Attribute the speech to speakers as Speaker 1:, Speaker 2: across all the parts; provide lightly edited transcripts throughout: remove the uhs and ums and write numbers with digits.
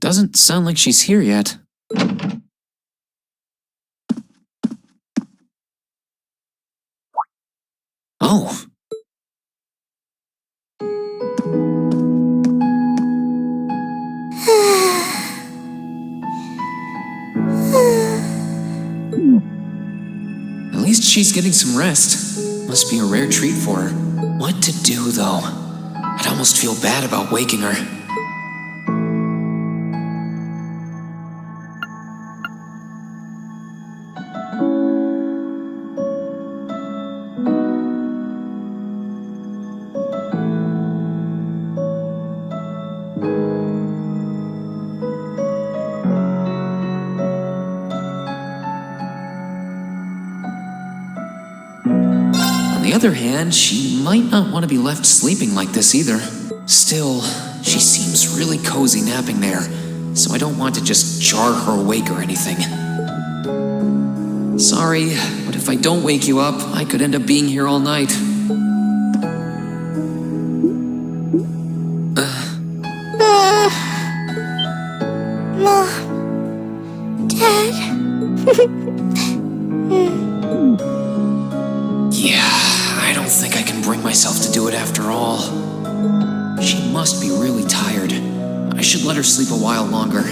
Speaker 1: Doesn't sound like she's here yet. Oh. At least she's getting some rest. Must be a rare treat for her. What to do, though? I'd almost feel bad about waking her. On the other hand, she might not want to be left sleeping like this either. Still, she seems really cozy napping there, so I don't want to just jar her awake or anything. Sorry, but if I don't wake you up, I could end up being here all night.
Speaker 2: Mom, Dad.
Speaker 1: Yeah, I don't think I can bring myself to do it after all. She must be really tired. I should let her sleep a while longer.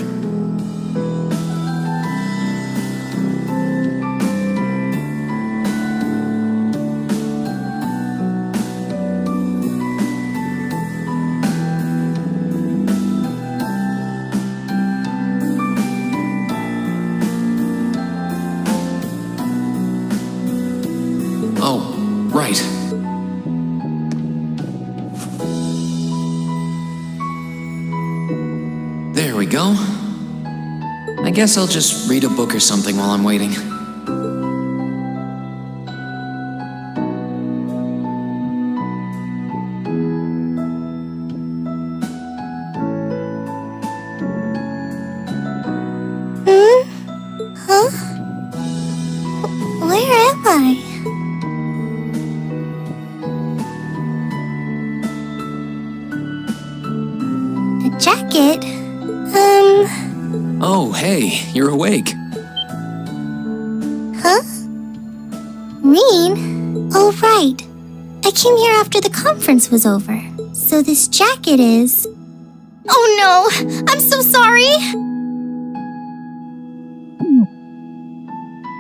Speaker 1: Oh, right. There we go. I guess I'll just read a book or something while I'm waiting.
Speaker 2: Huh? Where am I? A jacket?
Speaker 1: Oh, hey, you're awake.
Speaker 2: Huh? Reen? Oh, right. I came here after the conference was over. So this jacket is... Oh no! I'm so sorry!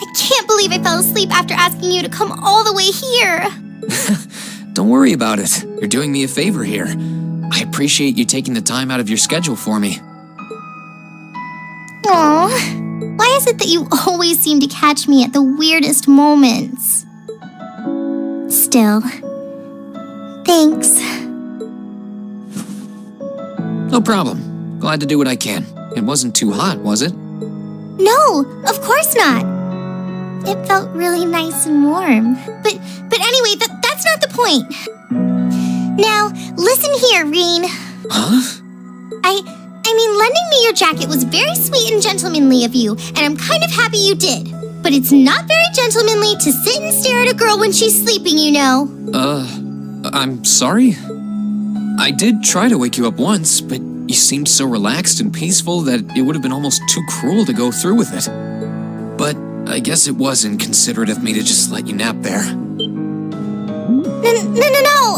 Speaker 2: I can't believe I fell asleep after asking you to come all the way here.
Speaker 1: Don't worry about it. You're doing me a favor here. I appreciate you taking the time out of your schedule for me.
Speaker 2: Aw, why is it that you always seem to catch me at the weirdest moments? Still, thanks.
Speaker 1: No problem. Glad to do what I can. It wasn't too hot, was it?
Speaker 2: No, of course not. It felt really nice and warm. But anyway, that's not the point. Now, listen here, Reen.
Speaker 1: Huh?
Speaker 2: I mean, lending me your jacket was very sweet and gentlemanly of you, and I'm kind of happy you did. But it's not very gentlemanly to sit and stare at a girl when she's sleeping, you know.
Speaker 1: I'm sorry? I did try to wake you up once, but you seemed so relaxed and peaceful that it would have been almost too cruel to go through with it. But I guess it was inconsiderate of me to just let you nap there.
Speaker 2: No.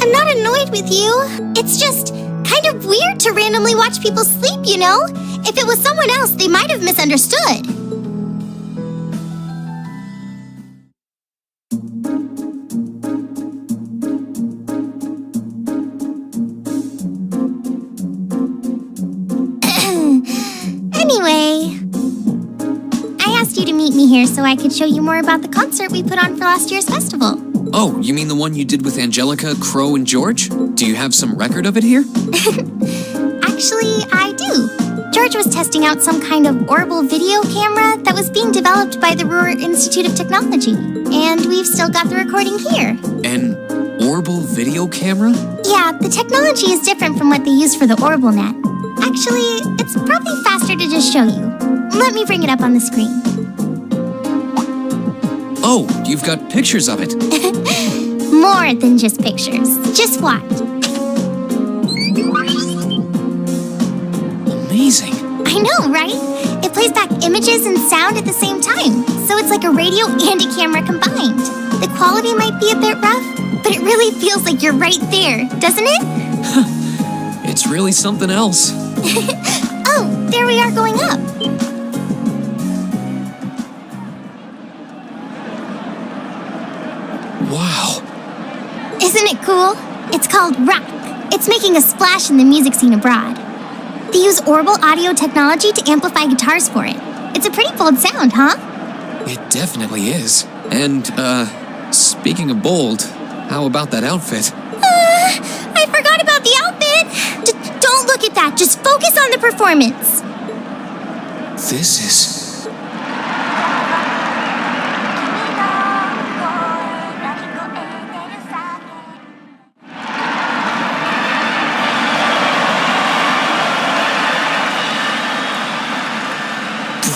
Speaker 2: I'm not annoyed with you. It's just kind of weird to randomly watch people sleep, you know? If it was someone else, they might have misunderstood. Anyway, I asked you to meet me here so I could show you more about the concert we put on for last year's festival.
Speaker 1: Oh, you mean the one you did with Angelica, Crow, and George? Do you have some record of it here?
Speaker 2: Actually, I do. George was testing out some kind of orbital video camera that was being developed by the Ruhr Institute of Technology. And we've still got the recording here.
Speaker 1: An orbital video camera?
Speaker 2: Yeah, the technology is different from what they use for the orbital net. Actually, it's probably faster to just show you. Let me bring it up on the screen.
Speaker 1: Oh, you've got pictures of it.
Speaker 2: More than just pictures. Just watch.
Speaker 1: amazing.
Speaker 2: I know, right? It plays back images and sound at the same time, so it's like a radio and a camera combined. The quality might be a bit rough, but it really feels like you're right there, doesn't it?
Speaker 1: It's really something else.
Speaker 2: Oh, there we are going up.
Speaker 1: Wow.
Speaker 2: Isn't it cool? It's called rock. It's making a splash in the music scene abroad. They use Orbital audio technology to amplify guitars for it. It's a pretty bold sound, huh?
Speaker 1: It definitely is. And, speaking of bold, how about that outfit?
Speaker 2: I forgot about the outfit. Don't look at that. Just focus on the performance.
Speaker 1: This is...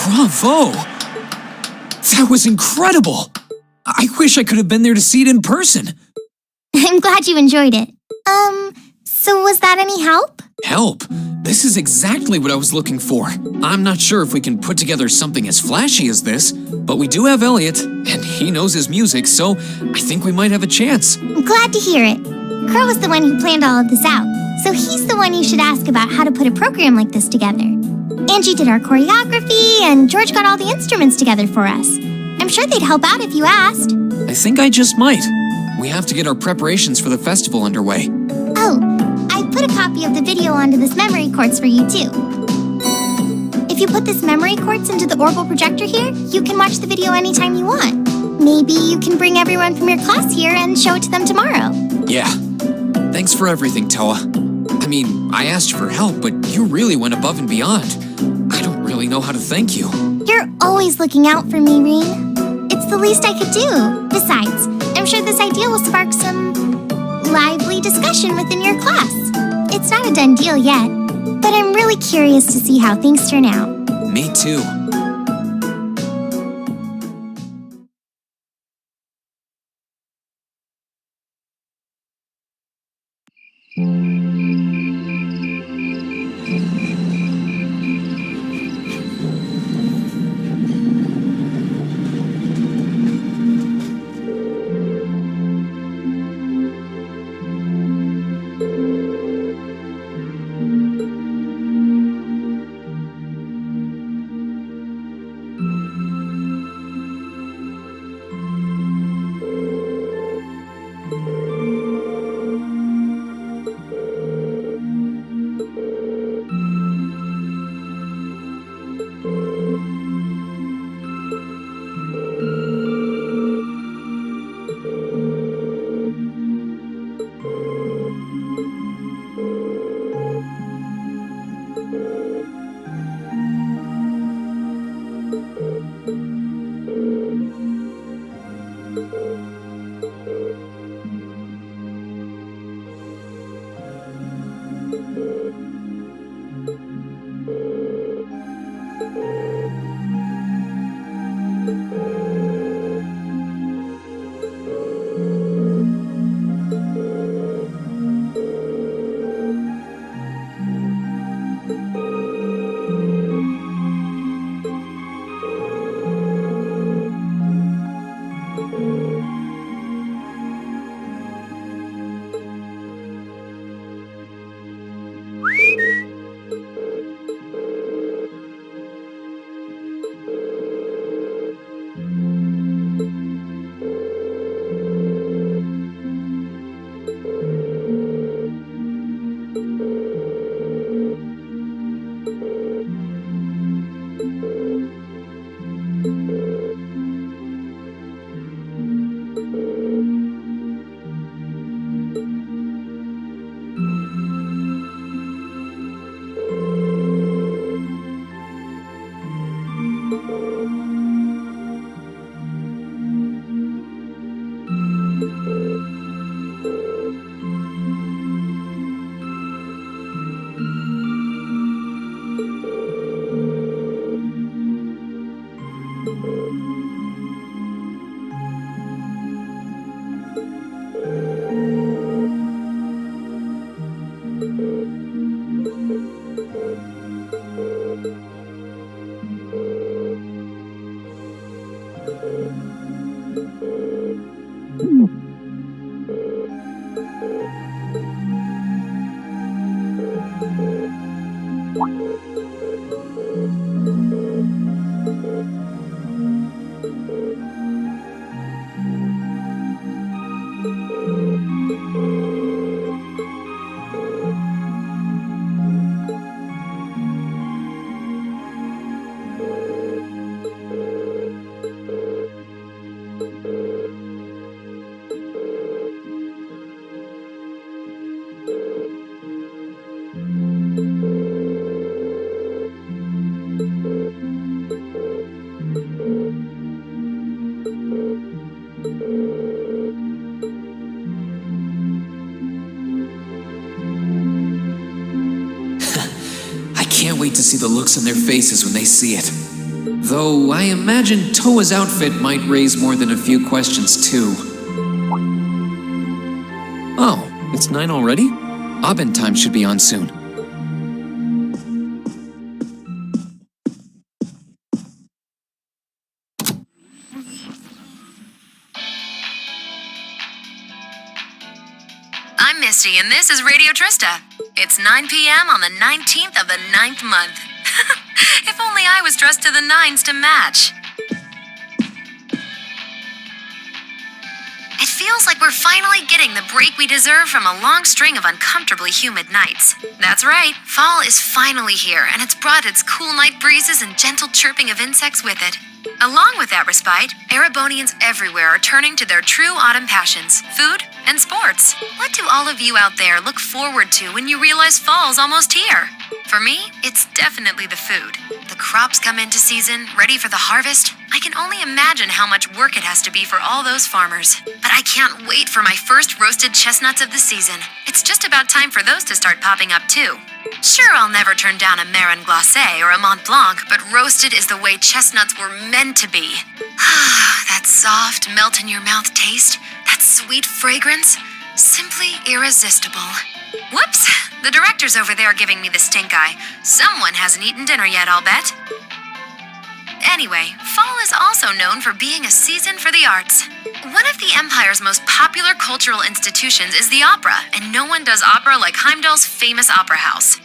Speaker 1: Bravo! That was incredible! I wish I could have been there to see it in person.
Speaker 2: I'm glad you enjoyed it. So was that any help?
Speaker 1: Help? This is exactly what I was looking for. I'm not sure if we can put together something as flashy as this, but we do have Elliot, and he knows his music, so I think we might have a chance.
Speaker 2: I'm glad to hear it. Crow was the one who planned all of this out, so he's the one you should ask about how to put a program like this together. Angie did our choreography, and George got all the instruments together for us. I'm sure they'd help out if you asked.
Speaker 1: I think I just might. We have to get our preparations for the festival underway.
Speaker 2: Oh, I put a copy of the video onto this memory quartz for you too. If you put this memory quartz into the Orbital projector here, you can watch the video anytime you want. Maybe you can bring everyone from your class here and show it to them tomorrow.
Speaker 1: Yeah. Thanks for everything, Toa. I mean, I asked you for help, but you really went above and beyond. I don't really know how to thank you.
Speaker 2: You're always looking out for me, Reen. It's the least I could do. Besides, I'm sure this idea will spark some lively discussion within your class. It's not a done deal yet, but I'm really curious to see how things turn out.
Speaker 1: Me too. I can't wait to see the looks on their faces when they see it. Though I imagine Toa's outfit might raise more than a few questions too. Oh, it's 9 already? Abend time should be on soon.
Speaker 3: I'm Misty, and this is Radio Trista. It's 9 p.m. on the 19th of the 9th month. If only I was dressed to the nines to match. It feels like we're finally getting the break we deserve from a long string of uncomfortably humid nights. That's right, fall is finally here, and it's brought its cool night breezes and gentle chirping of insects with it. Along with that respite, Erebonians everywhere are turning to their true autumn passions, food and sports. What do all of you out there look forward to when you realize fall's almost here? For me, it's definitely the food. The crops come into season, ready for the harvest. I can only imagine how much work it has to be for all those farmers. But I can't wait for my first roasted chestnuts of the season. It's just about time for those to start popping up too. Sure, I'll never turn down a Marron Glacé or a Mont Blanc, but roasted is the way chestnuts were meant to be. That soft, melt-in-your-mouth taste, that sweet fragrance, simply irresistible. Whoops! The director's over there giving me the stink eye. Someone hasn't eaten dinner yet, I'll bet. Anyway, fall is also known for being a season for the arts. One of the Empire's most popular cultural institutions is the opera, and no one does opera like Heimdall's famous opera house.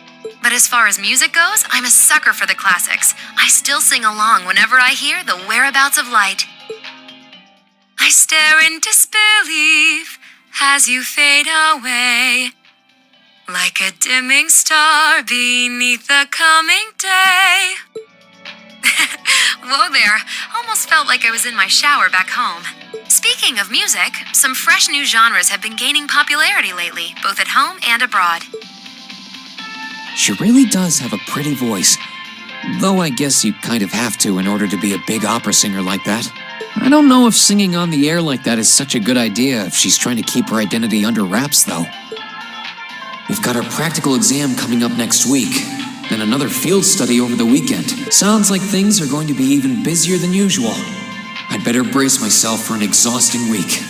Speaker 3: But as far as music goes, I'm a sucker for the classics. I still sing along whenever I hear The Whereabouts of Light. I stare in disbelief as you fade away, like a dimming star beneath the coming day. Whoa there, almost felt like I was in my shower back home. Speaking of music, some fresh new genres have been gaining popularity lately, both at home and abroad.
Speaker 1: She really does have a pretty voice. Though I guess you kind of have to in order to be a big opera singer like that. I don't know if singing on the air like that is such a good idea if she's trying to keep her identity under wraps, though. We've got our practical exam coming up next week, and another field study over the weekend. Sounds like things are going to be even busier than usual. I'd better brace myself for an exhausting week.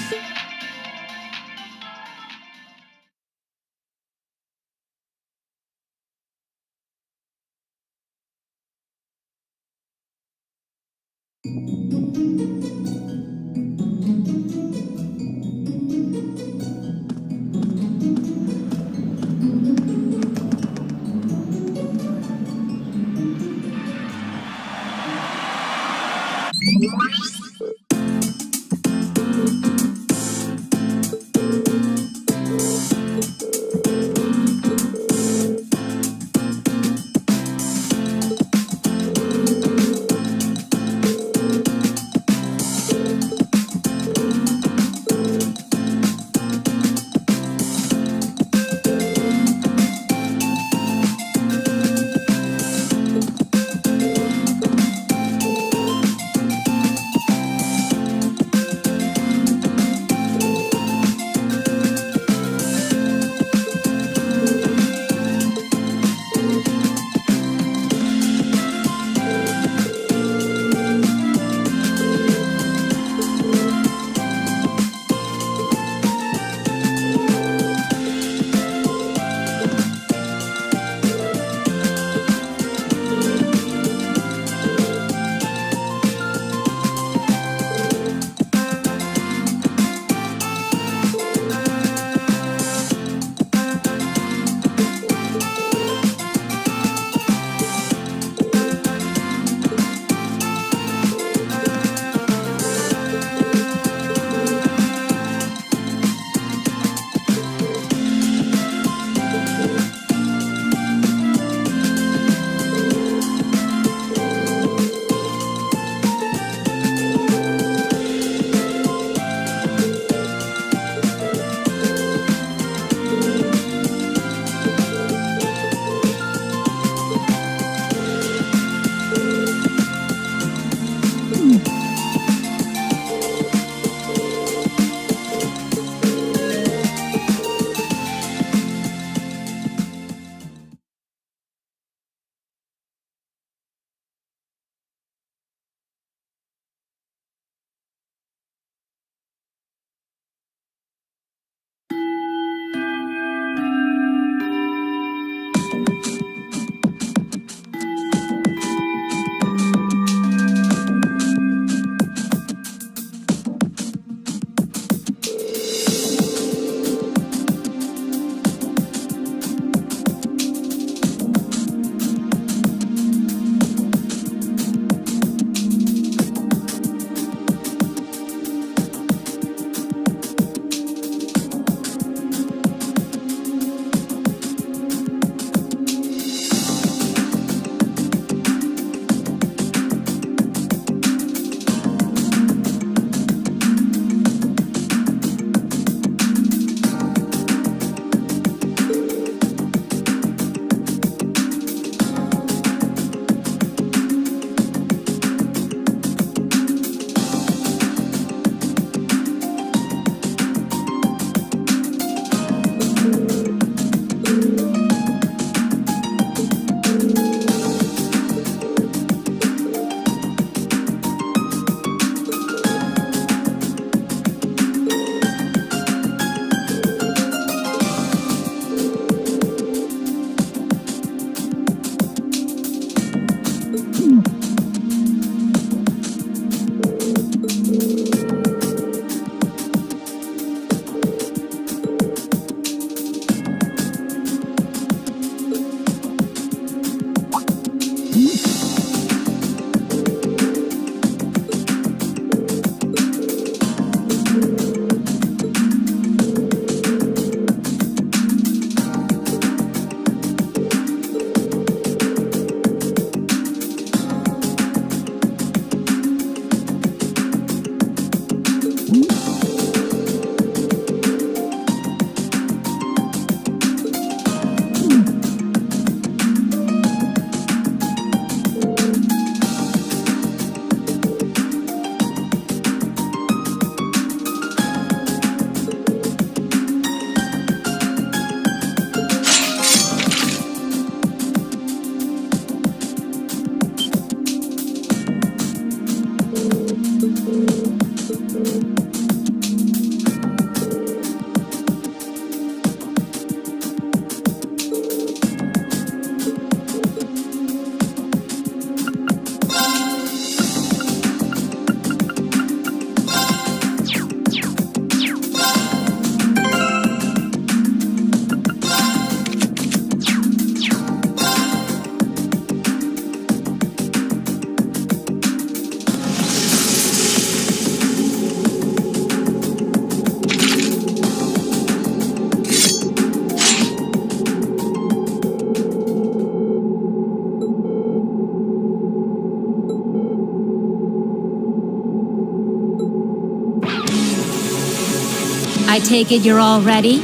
Speaker 4: I take it you're all ready?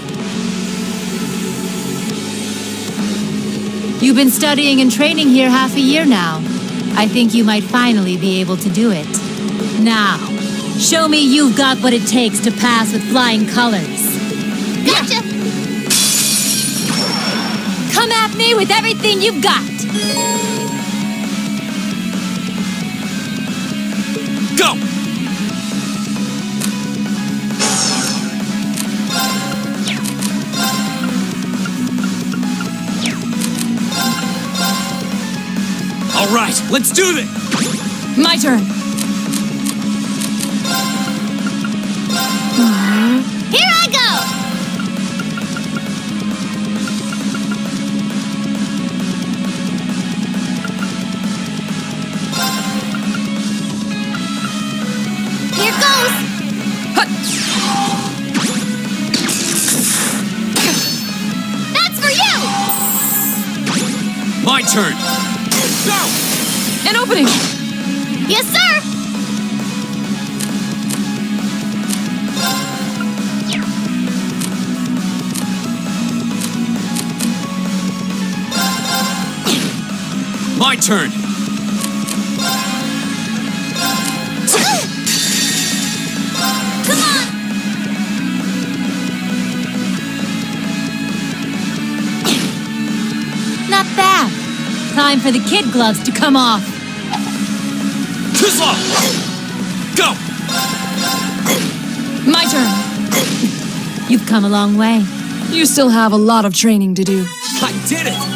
Speaker 4: You've been studying and training here half a year now. I think you might finally be able to do it. Now, show me you've got what it takes to pass with flying colors.
Speaker 2: Gotcha!
Speaker 4: Come at me with everything you've got!
Speaker 1: Go! All right, let's do this!
Speaker 4: My turn!
Speaker 2: Here I go! Here goes! That's for you!
Speaker 1: My turn! Go!
Speaker 4: An opening!
Speaker 2: Yes, sir!
Speaker 1: My turn!
Speaker 2: Come on!
Speaker 4: Not bad. Time for the kid gloves to come off.
Speaker 1: Too slow! Go!
Speaker 4: My turn. You've come a long way. You still have a lot of training to do.
Speaker 1: I did it!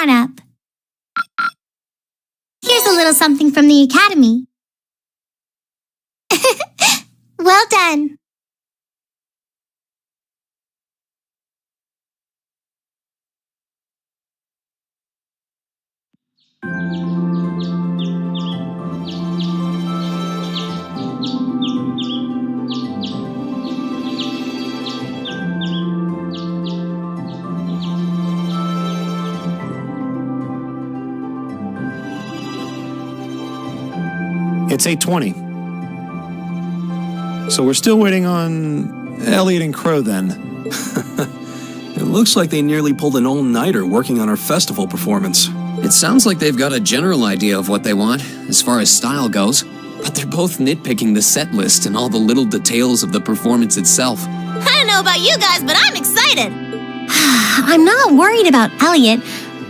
Speaker 2: on up. Here's a little something from the Academy. Well done.
Speaker 5: It's 8:20. So we're still waiting on Elliot and Crow then.
Speaker 6: It looks like they nearly pulled an all-nighter working on our festival performance.
Speaker 1: It sounds like they've got a general idea of what they want, as far as style goes, but they're both nitpicking the set list and all the little details of the performance itself.
Speaker 2: I don't know about you guys, but I'm excited. I'm not worried about Elliot,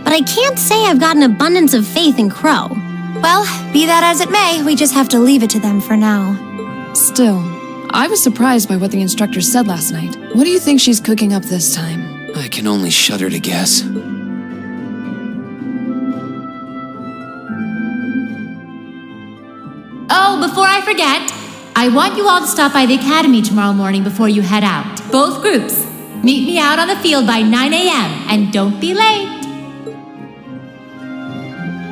Speaker 2: but I can't say I've got an abundance of faith in Crow.
Speaker 7: Well, be that as it may, we just have to leave it to them for now.
Speaker 8: Still, I was surprised by what the instructor said last night. What do you think she's cooking up this time?
Speaker 1: I can only shudder to guess.
Speaker 4: Oh, before I forget, I want you all to stop by the Academy tomorrow morning before you head out. Both groups. Meet me out on the field by 9 a.m. and don't be late.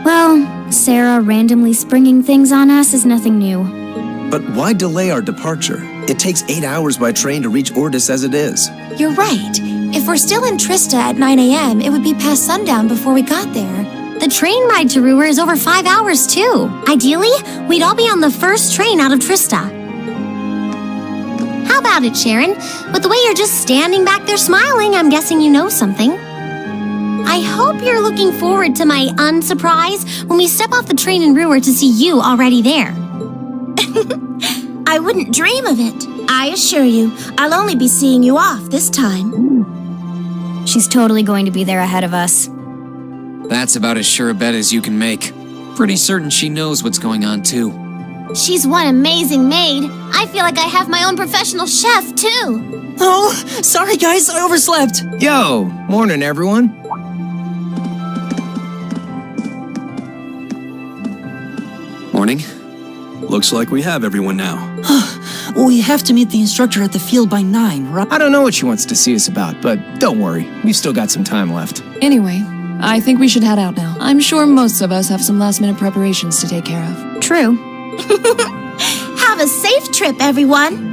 Speaker 7: Well, Sarah randomly springing things on us is nothing new.
Speaker 6: But why delay our departure? It takes 8 hours by train to reach Ordis as it is.
Speaker 7: You're right. If we're still in Trista at 9 a.m., it would be past sundown before we got there.
Speaker 2: The train ride to Ruhr is over 5 hours, too. Ideally, we'd all be on the first train out of Trista. How about it, Sharon? With the way you're just standing back there smiling, I'm guessing you know something. I hope you're looking forward to my unsurprise when we step off the train in Ruhr to see you already there.
Speaker 7: I wouldn't dream of it. I assure you, I'll only be seeing you off this time. She's totally going to be there ahead of us.
Speaker 1: That's about as sure a bet as you can make. Pretty certain she knows what's going on, too.
Speaker 2: She's one amazing maid. I feel like I have my own professional chef, too.
Speaker 9: Oh, sorry guys, I overslept.
Speaker 10: Yo, morning everyone.
Speaker 1: Morning.
Speaker 6: Looks like we have everyone now.
Speaker 9: We have to meet the instructor at the field by 9, right?
Speaker 10: I don't know what she wants to see us about, but don't worry, we've still got some time left.
Speaker 8: Anyway, I think we should head out now. I'm sure most of us have some last-minute preparations to take care of.
Speaker 7: True.
Speaker 2: Have a safe trip, everyone.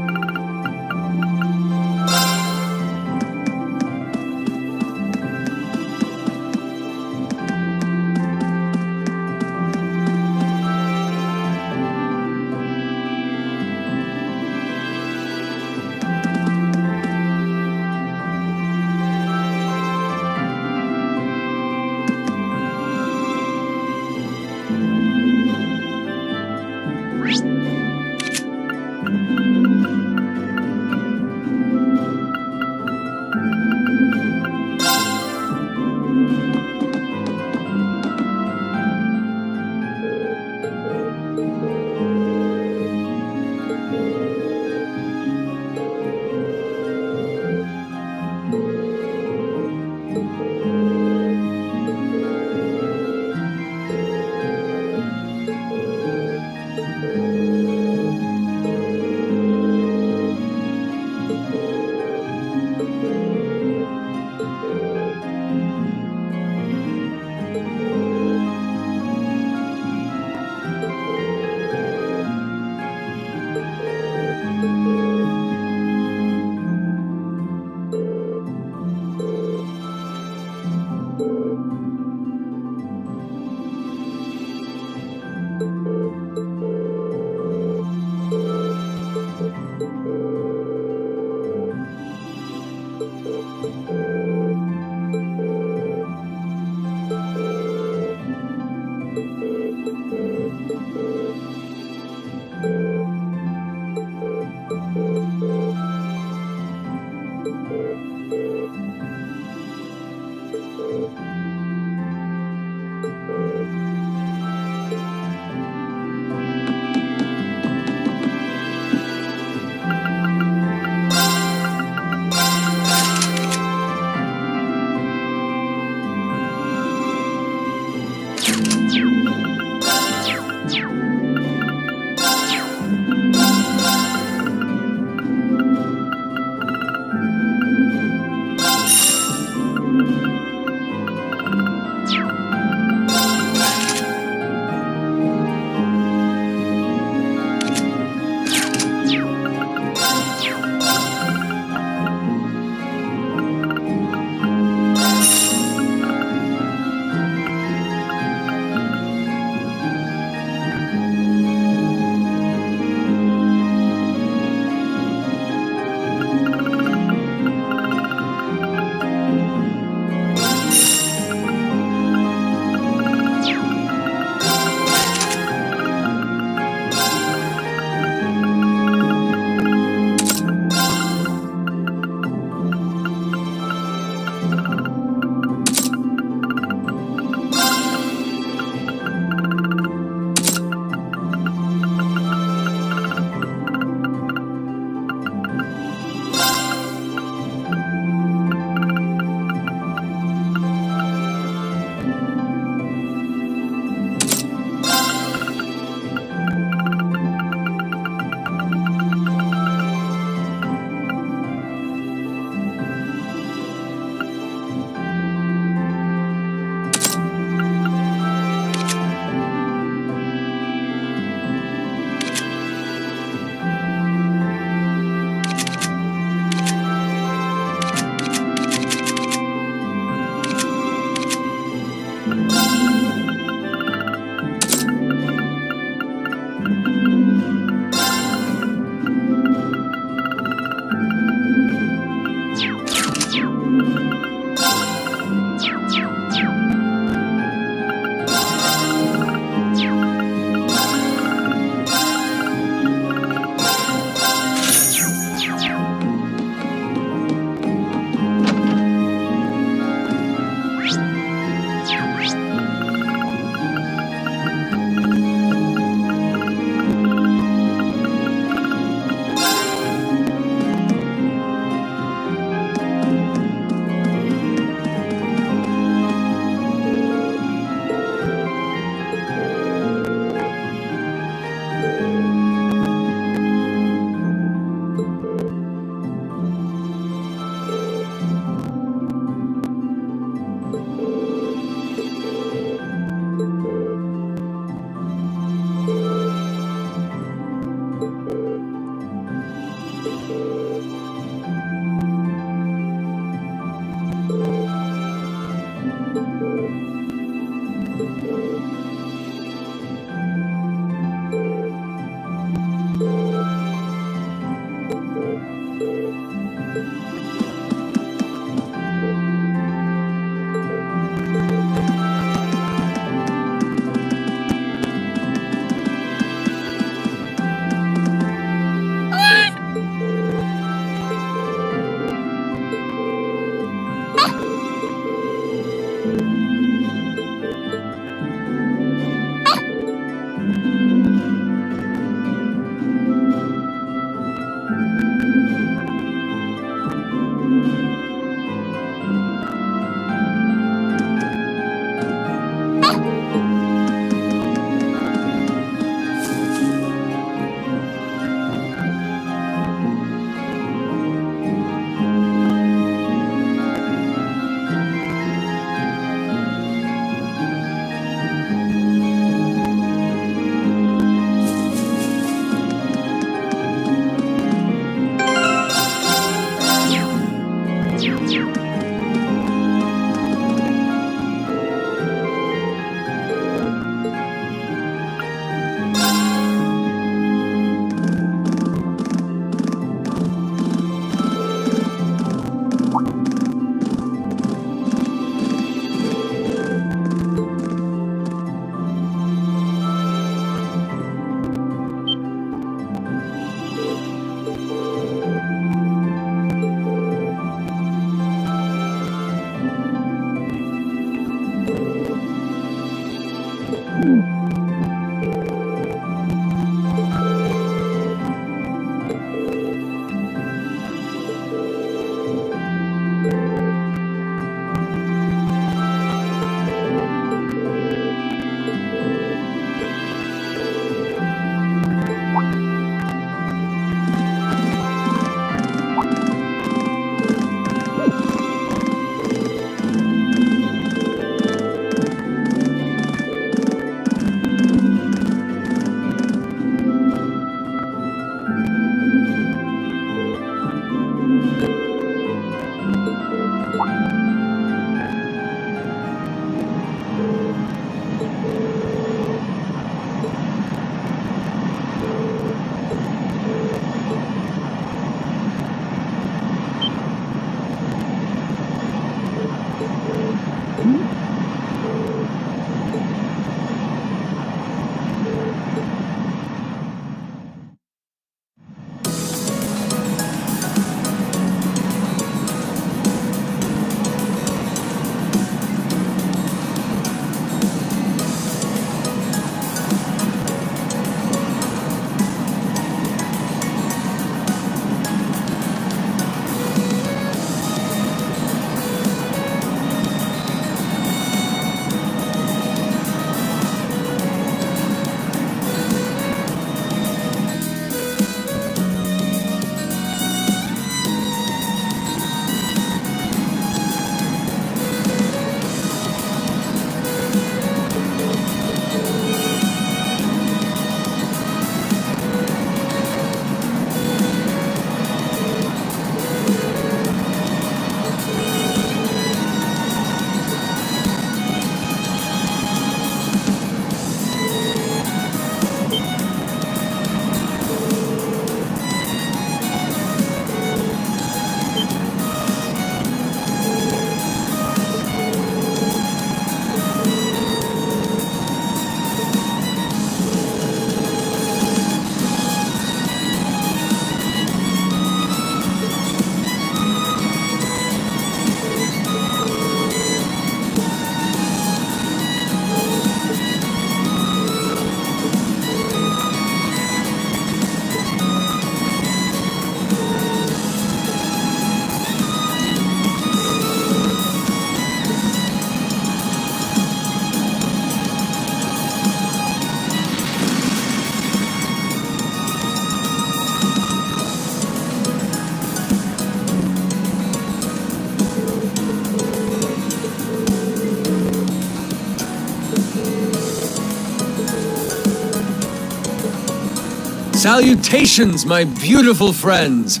Speaker 11: Salutations, my beautiful friends!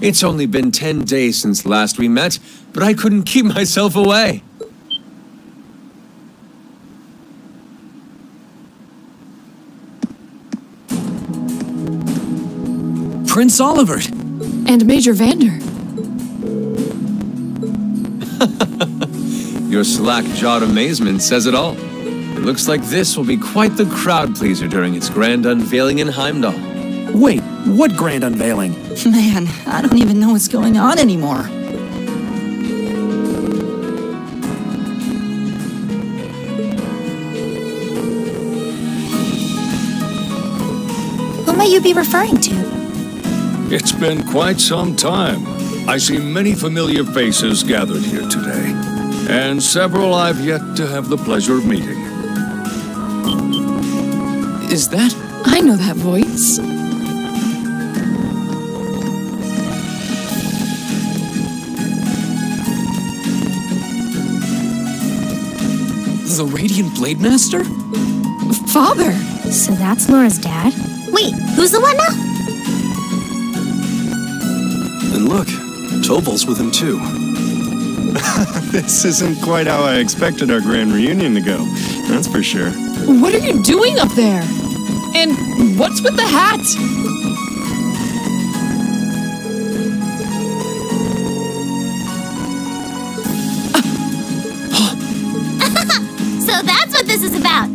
Speaker 11: It's only been 10 days since last we met, but I couldn't keep myself away.
Speaker 1: Prince Oliver!
Speaker 8: And Major Vander.
Speaker 11: Your slack-jawed amazement says it all. It looks like this will be quite the crowd-pleaser during its grand unveiling in Heimdall.
Speaker 5: Wait, what grand unveiling?
Speaker 9: Man, I don't even know what's going on anymore.
Speaker 7: Who might you be referring to?
Speaker 12: It's been quite some time. I see many familiar faces gathered here today, and several I've yet to have the pleasure of meeting.
Speaker 1: Is that...
Speaker 8: I know that voice.
Speaker 1: the Radiant Blade Master?
Speaker 8: Father!
Speaker 2: So that's Laura's dad? Wait, who's the one now?
Speaker 6: And look, Toval's with him too.
Speaker 5: This isn't quite how I expected our grand reunion to go, that's for sure.
Speaker 8: What are you doing up there? And what's with the hat?
Speaker 2: So that's what this is about.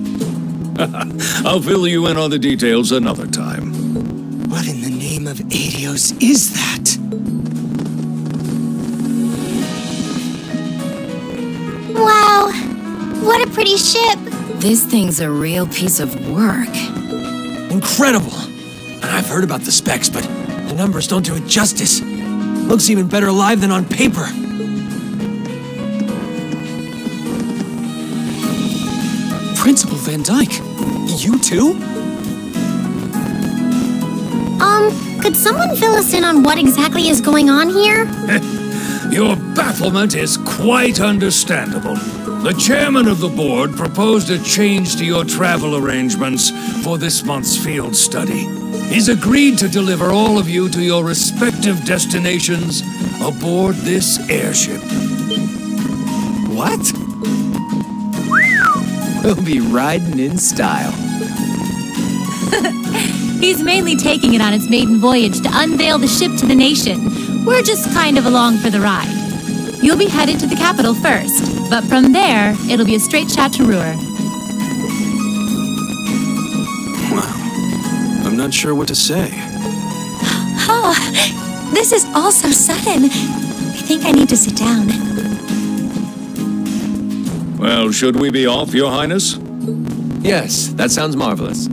Speaker 12: I'll fill you in on the details another time.
Speaker 10: What in the name of Adios is that?
Speaker 2: Wow, what a pretty ship.
Speaker 3: This thing's a real piece of work.
Speaker 11: Incredible! And I've heard about the specs, but the numbers don't do it justice. Looks even better live than on paper.
Speaker 1: Principal Van Dyke, you too?
Speaker 2: Could someone fill us in on what exactly is going on here?
Speaker 12: Your bafflement is quite understandable. The chairman of the board proposed a change to your travel arrangements for this month's field study. He's agreed to deliver all of you to your respective destinations aboard this airship.
Speaker 10: What? We'll be riding in style.
Speaker 4: He's mainly taking it on its maiden voyage to unveil the ship to the nation. We're just kind of along for the ride. You'll be headed to the capital first, but from there, it'll be a straight shot to Ruhr.
Speaker 6: Wow. I'm not sure what to say.
Speaker 7: Oh, this is all so sudden. I think I need to sit down.
Speaker 12: Well, should we be off, Your Highness?
Speaker 11: Yes, that sounds marvelous.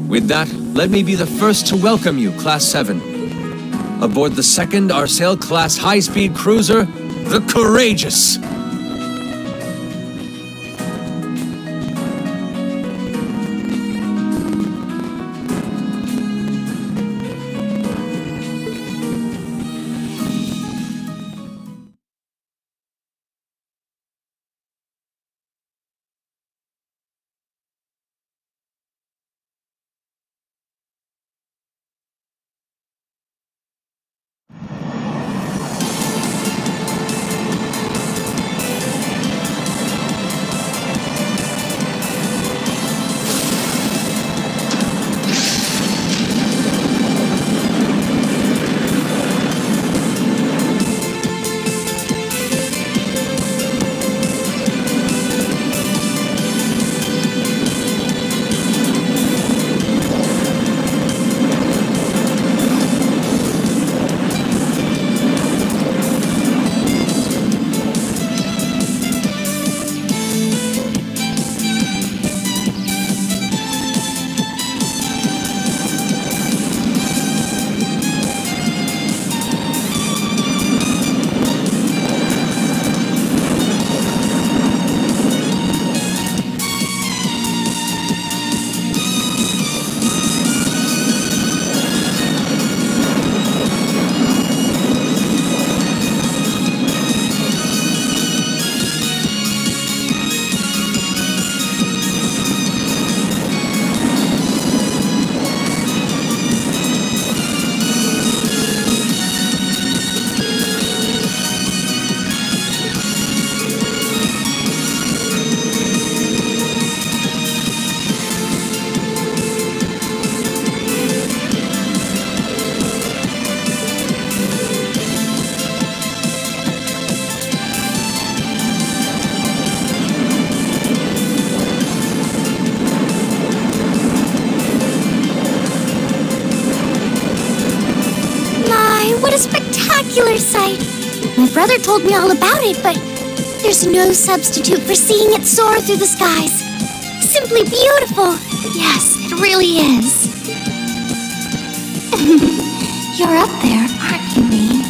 Speaker 11: With that, let me be the first to welcome you, Class 7. Aboard the second Arsail-class high-speed cruiser, the Courageous.
Speaker 2: spectacular sight. My brother told me all about it, but there's no substitute for seeing it soar through the skies. Simply beautiful. Yes, it really is. You're up there, aren't you, Rean?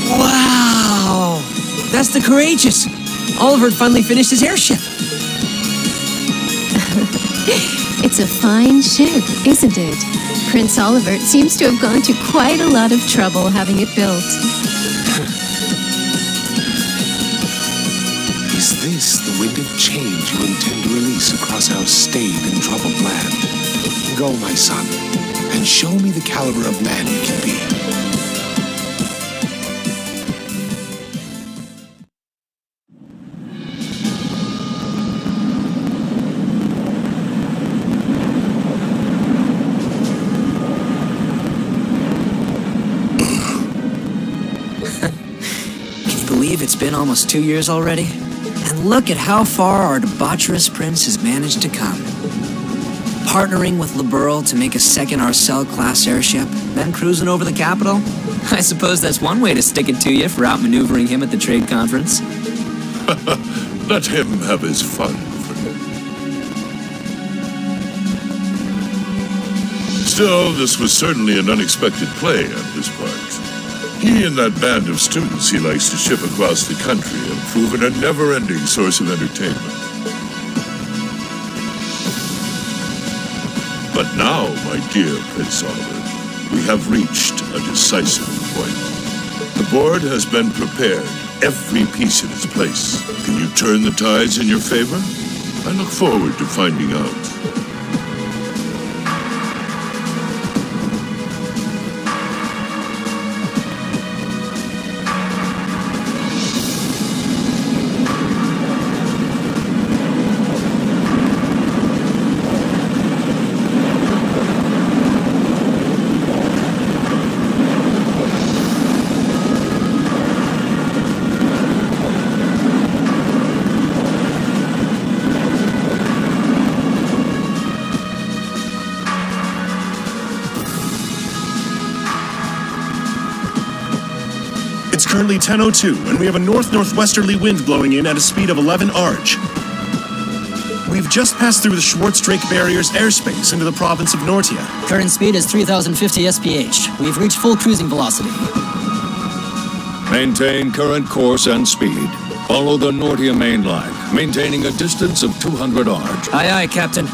Speaker 10: Wow! That's the Courageous! Oliver had finally finished his airship.
Speaker 4: It's a fine ship, isn't it? Prince Oliver seems to have gone to quite a lot of trouble having it built.
Speaker 13: Is this the wind of change you intend to release across our stained and troubled land? Go, my son, and show me the caliber of man you can be.
Speaker 10: It's been almost 2 years already, and look at how far our debaucherous prince has managed to come. Partnering with Liberl to make a second Arcel-class airship, then cruising over the capital? I suppose that's one way to stick it to you for outmaneuvering him at the trade conference.
Speaker 14: Let him have his fun. Still, this was certainly an unexpected play on his part. He and that band of students he likes to ship across the country have proven a never-ending source of entertainment. But now, my dear Prince Oliver, we have reached a decisive point. The board has been prepared, every piece in its place. Can you turn the tides in your favor? I look forward to finding out.
Speaker 15: It's currently 10:02, and we have a north-northwesterly wind blowing in at a speed of 11 Arj. We've just passed through the Schwartz-Drake Barrier's airspace into the province of Nortia.
Speaker 9: Current speed is 3,050 SPH. We've reached full cruising velocity.
Speaker 12: Maintain current course and speed. Follow the Nortia main line, maintaining a distance of 200 Arj.
Speaker 10: Aye, aye, Captain.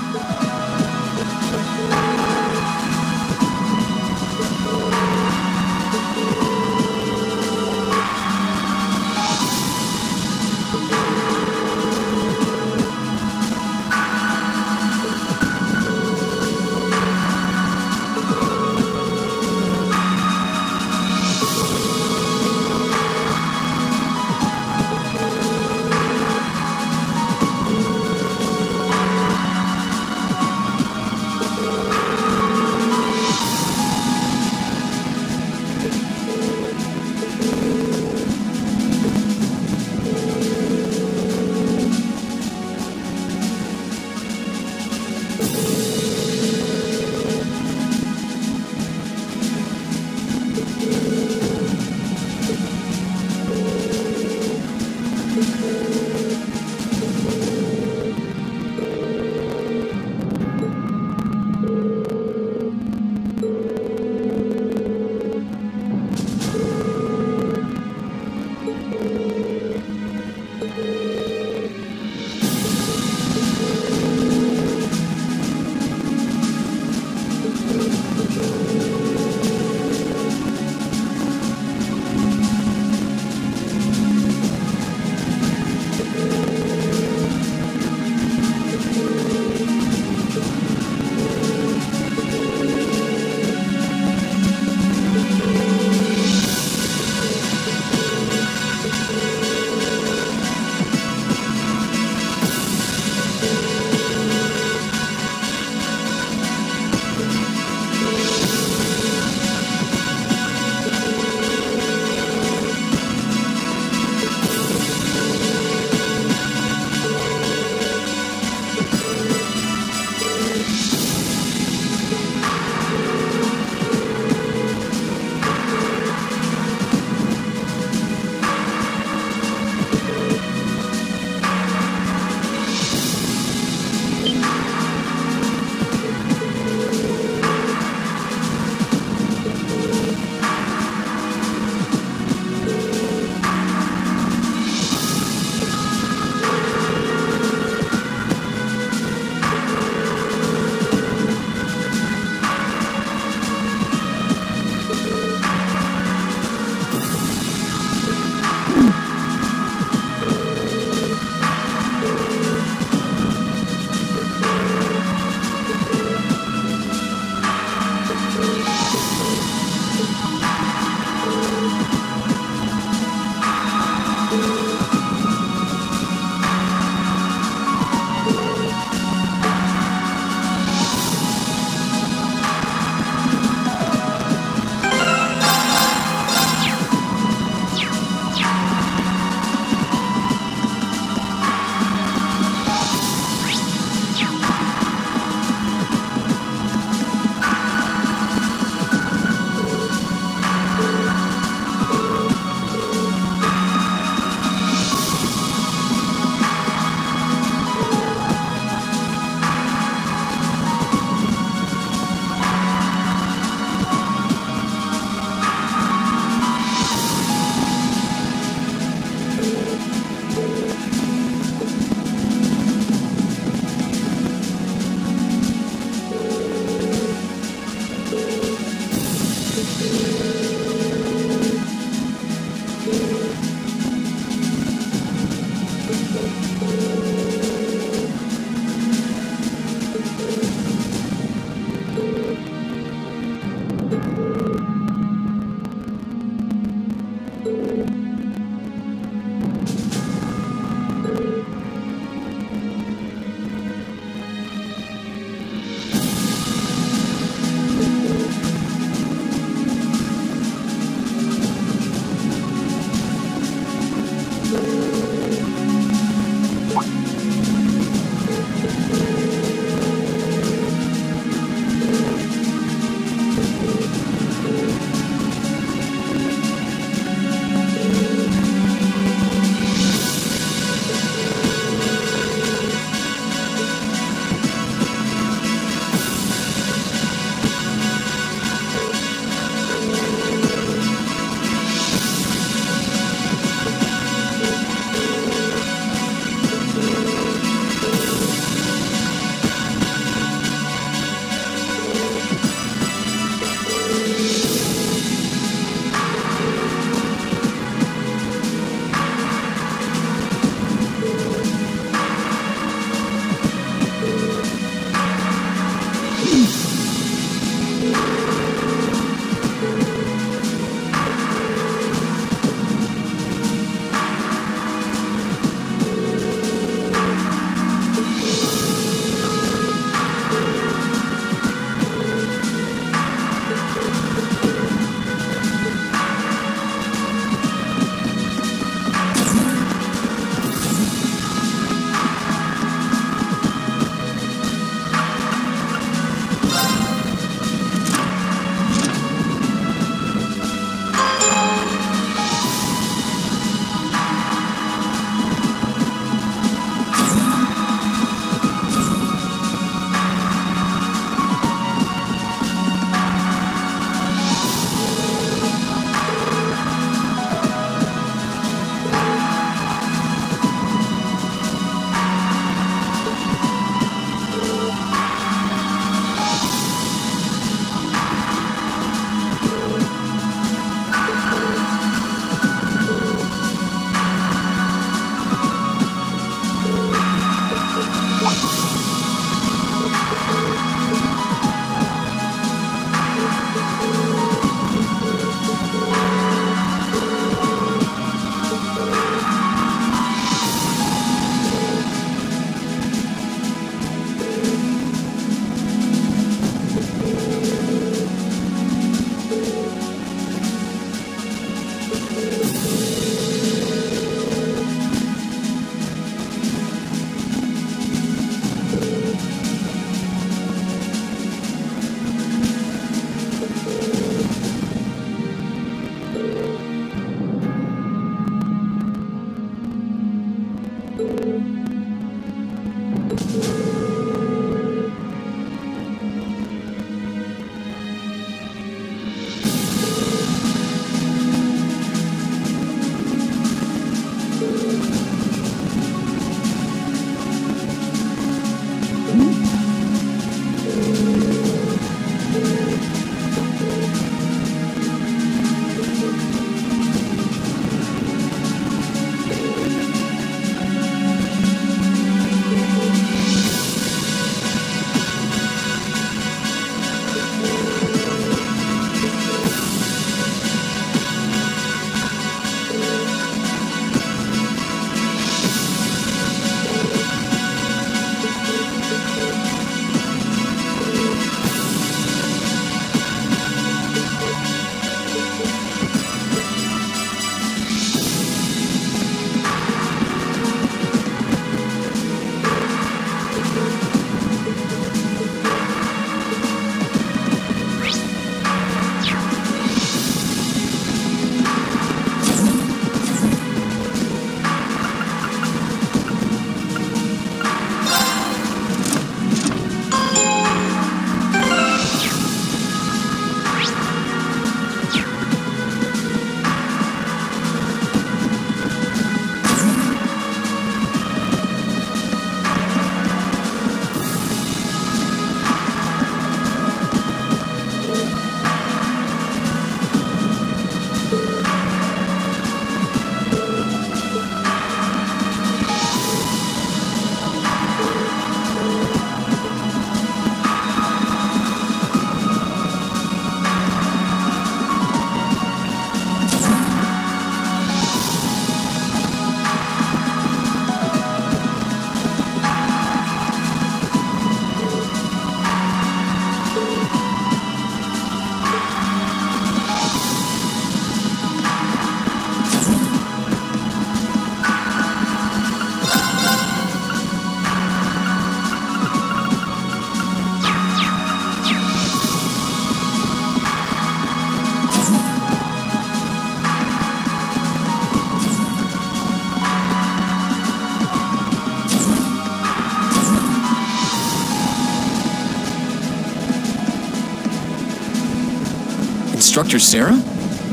Speaker 1: Dr. Sarah?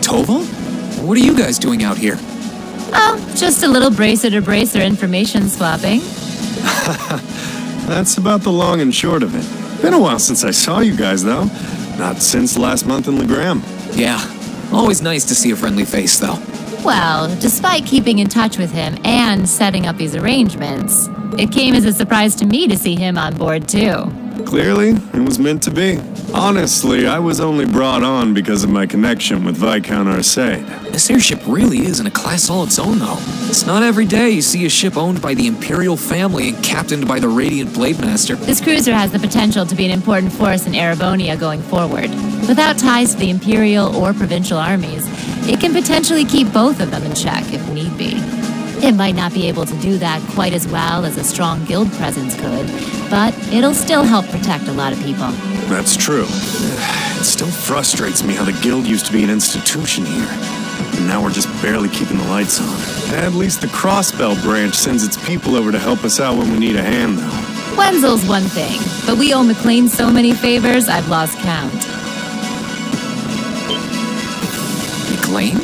Speaker 1: Tova? What are you guys doing out here?
Speaker 4: Oh, just a little bracer-to-bracer information swapping.
Speaker 5: That's about the long and short of it. Been a while since I saw you guys, though. Not since last month in Legram.
Speaker 1: Yeah, always nice to see a friendly face, though.
Speaker 4: Well, despite keeping in touch with him and setting up these arrangements, it came as a surprise to me to see him on board, too.
Speaker 5: Clearly, it was meant to be. Honestly, I was only brought on because of my connection with Viscount Arcade.
Speaker 1: This airship really is in a class all its own, though. It's not every day you see a ship owned by the Imperial family and captained by the Radiant Blade Master.
Speaker 4: This cruiser has the potential to be an important force in Erebonia going forward. Without ties to the Imperial or Provincial armies, it can potentially keep both of them in check if need be. It might not be able to do that quite as well as a strong guild presence could, but it'll still help protect a lot of people.
Speaker 5: That's true. It still frustrates me how the guild used to be an institution here. And now we're just barely keeping the lights on. At least the Crossbell branch sends its people over to help us out when we need a hand, though.
Speaker 4: Wenzel's one thing, but we owe McLean so many favors I've lost count.
Speaker 1: McLean?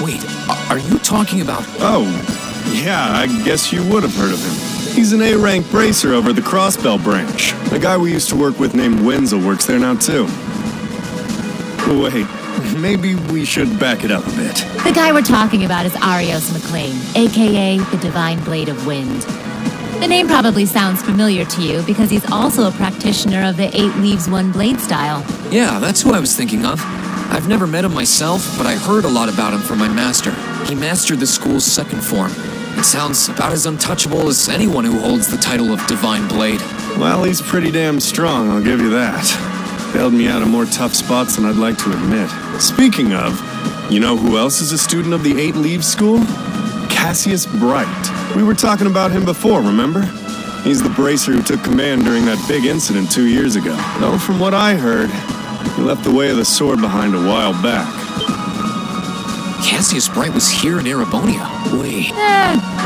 Speaker 1: Wait, are you talking about...
Speaker 5: Oh, yeah, I guess you would have heard of him. He's an A-rank bracer over the Crossbell branch. The guy we used to work with named Wenzel works there now, too. Wait, maybe we should back it up a bit.
Speaker 4: The guy we're talking about is Arios McLean, a.k.a. the Divine Blade of Wind. The name probably sounds familiar to you because he's also a practitioner of the 8 Leaves, 1 Blade style.
Speaker 1: Yeah, that's who I was thinking of. I've never met him myself, but I heard a lot about him from my master. He mastered the school's second form. It sounds about as untouchable as anyone who holds the title of Divine Blade.
Speaker 5: Well, he's pretty damn strong, I'll give you that. Bailed me out of more tough spots than I'd like to admit. Speaking of, you know who else is a student of the 8 Leaves School? Cassius Bright. We were talking about him before, remember? He's the bracer who took command during that big incident 2 years ago. Though from what I heard, he left the way of the sword behind a while back.
Speaker 1: Cassius Bright was here in Erebonia. Wait.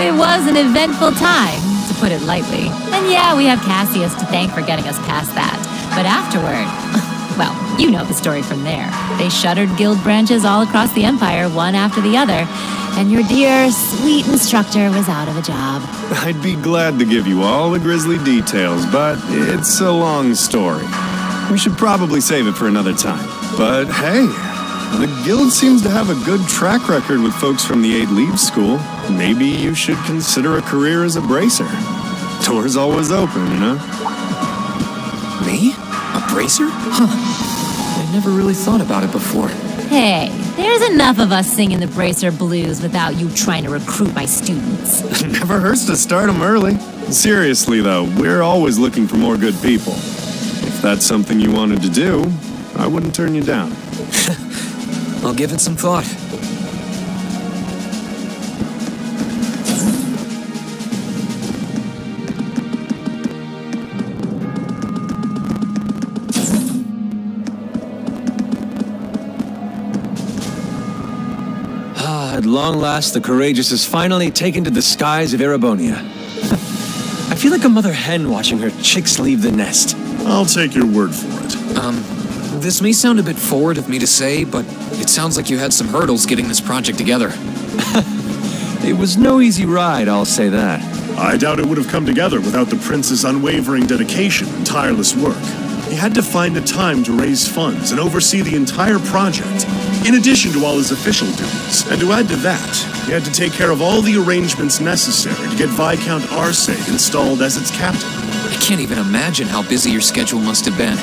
Speaker 4: It was an eventful time, to put it lightly. And yeah, we have Cassius to thank for getting us past that. But afterward, well, you know the story from there. They shuttered guild branches all across the Empire, one after the other. And your dear, sweet instructor was out of a job.
Speaker 5: I'd be glad to give you all the grisly details, but it's a long story. We should probably save it for another time. But hey, the guild seems to have a good track record with folks from the 8 Leaves School. Maybe you should consider a career as a bracer. Door's always open, you know?
Speaker 1: Me? A bracer? Huh. I never really thought about it before.
Speaker 4: Hey, there's enough of us singing the bracer blues without you trying to recruit my students.
Speaker 5: Never hurts to start them early. Seriously, though, we're always looking for more good people. If that's something you wanted to do, I wouldn't turn you down.
Speaker 1: I'll give it some thought.
Speaker 11: At long last, the Courageous is finally taken to the skies of Erebonia. I feel like a mother hen watching her chicks leave the nest.
Speaker 15: I'll take your word for it.
Speaker 1: This may sound a bit forward of me to say, but it sounds like you had some hurdles getting this project together.
Speaker 11: It was no easy ride, I'll say that.
Speaker 15: I doubt it would have come together without the prince's unwavering dedication and tireless work. He had to find the time to raise funds and oversee the entire project, in addition to all his official duties. And to add to that, he had to take care of all the arrangements necessary to get Viscount Arcade installed as its captain.
Speaker 1: I can't even imagine how busy your schedule must have been.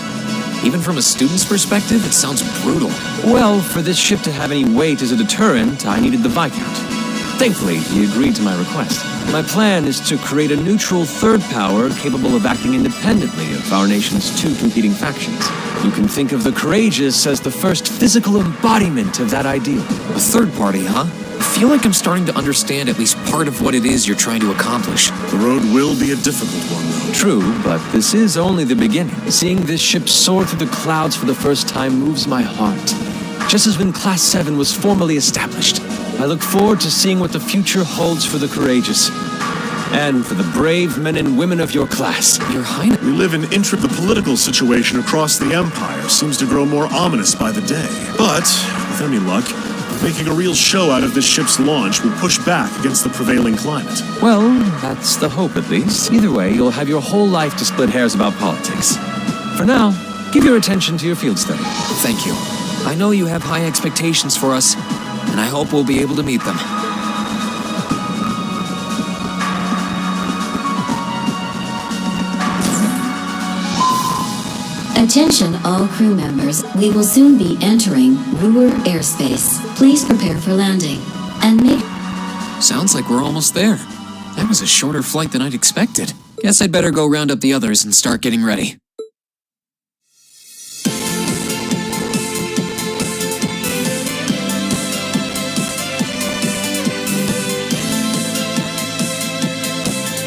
Speaker 1: Even from a student's perspective, it sounds brutal.
Speaker 11: Well, for this ship to have any weight as a deterrent, I needed the Viscount. Thankfully, he agreed to my request. My plan is to create a neutral third power capable of acting independently of our nation's 2 competing factions. You can think of the Courageous as the first physical embodiment of that ideal.
Speaker 1: A third party, huh? I feel like I'm starting to understand at least part of what it is you're trying to accomplish.
Speaker 15: The road will be a difficult one, though.
Speaker 11: True, but this is only the beginning. Seeing this ship soar through the clouds for the first time moves my heart. Just as when Class 7 was formally established. I look forward to seeing what the future holds for the Courageous. and for the brave men and women of your class.
Speaker 1: Your Highness.
Speaker 15: We live in the political situation across the Empire seems to grow more ominous by the day. But, with any luck, making a real show out of this ship's launch will push back against the prevailing climate.
Speaker 11: Well, that's the hope at least. Either way, you'll have your whole life to split hairs about politics. For now, give your attention to your field study.
Speaker 1: Thank you. I know you have high expectations for us, and I hope we'll be able to meet them.
Speaker 16: Attention all crew members, we will soon be entering Ruhr airspace. Please prepare for landing and make...
Speaker 1: Sounds like we're almost there. That was a shorter flight than I'd expected. Guess I'd better go round up the others and start getting ready.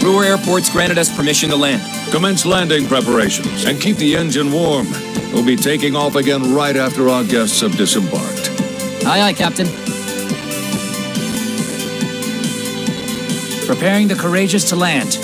Speaker 17: Ruhr Airport's granted us permission to land.
Speaker 12: Commence landing preparations and keep the engine warm. We'll be taking off again right after our guests have disembarked.
Speaker 17: Aye, aye, Captain. Preparing the Courageous to land.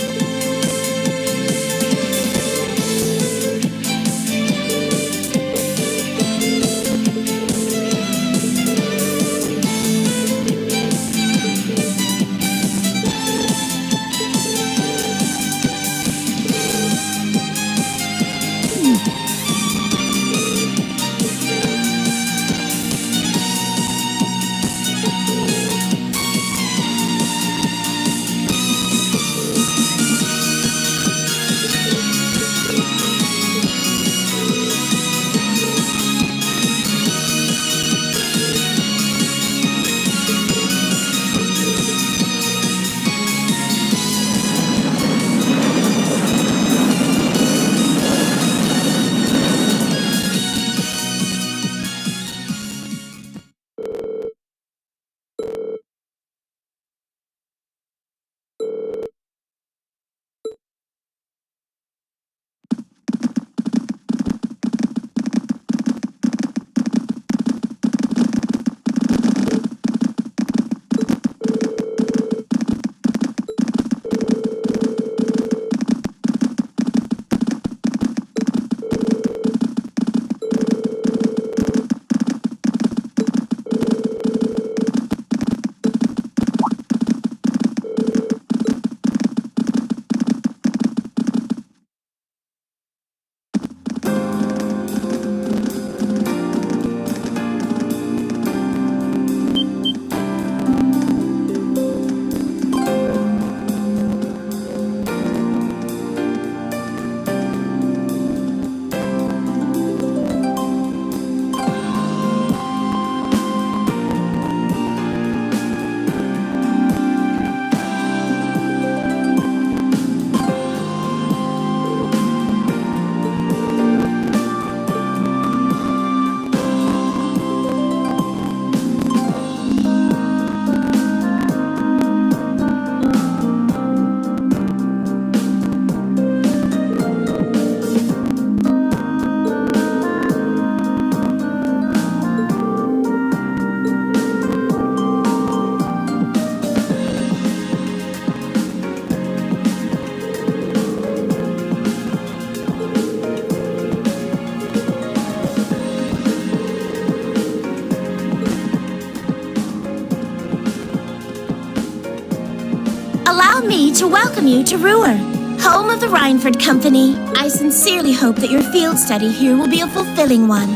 Speaker 7: Allow me to welcome you to Ruhr, home of the Rhineford Company. I sincerely hope that your field study here will be a fulfilling one.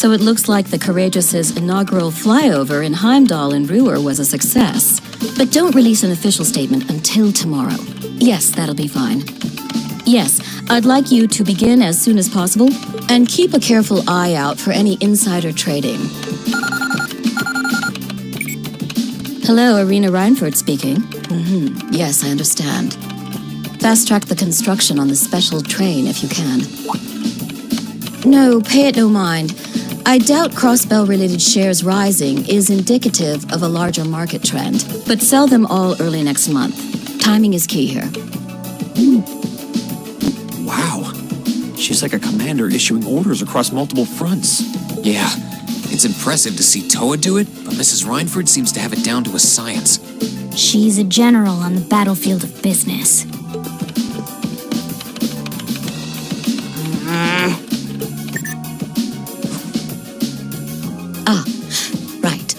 Speaker 16: So it looks like the Courageous's inaugural flyover in Heimdall and Ruhr was a success. But don't release an official statement until tomorrow. Yes, that'll be fine. Yes, I'd like you to begin as soon as possible, and keep a careful eye out for any insider trading. Hello, Irina Reinford speaking. Yes, I understand. Fast-track the construction on the special train if you can. No, pay it no mind. I doubt Crossbell-related shares rising is indicative of a larger market trend, but sell them all early next month. Timing is key here.
Speaker 1: Wow. She's like a commander issuing orders across multiple fronts. Yeah, it's impressive to see Toa do it, but Mrs. Reinford seems to have it down to a science.
Speaker 2: She's a general on the battlefield of business.
Speaker 16: Ah, right.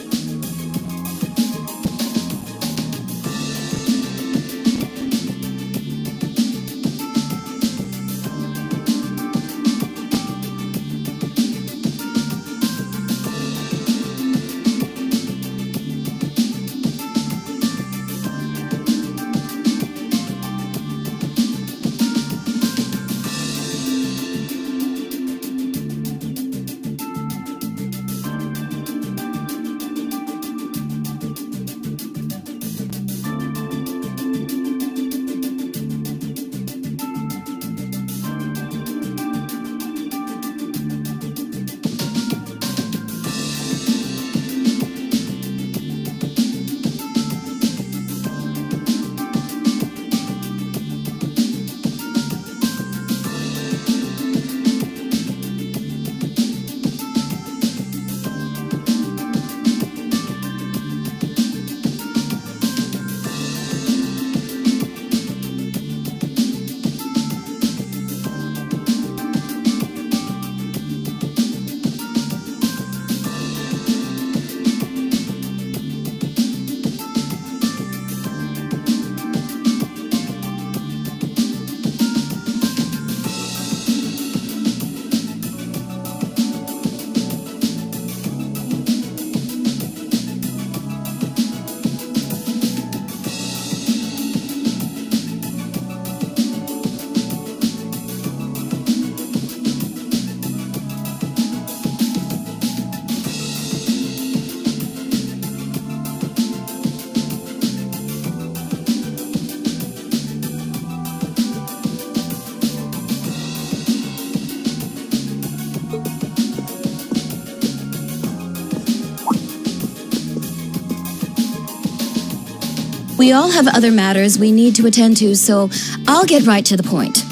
Speaker 16: We all have other matters we need to attend to, so I'll get right to the point.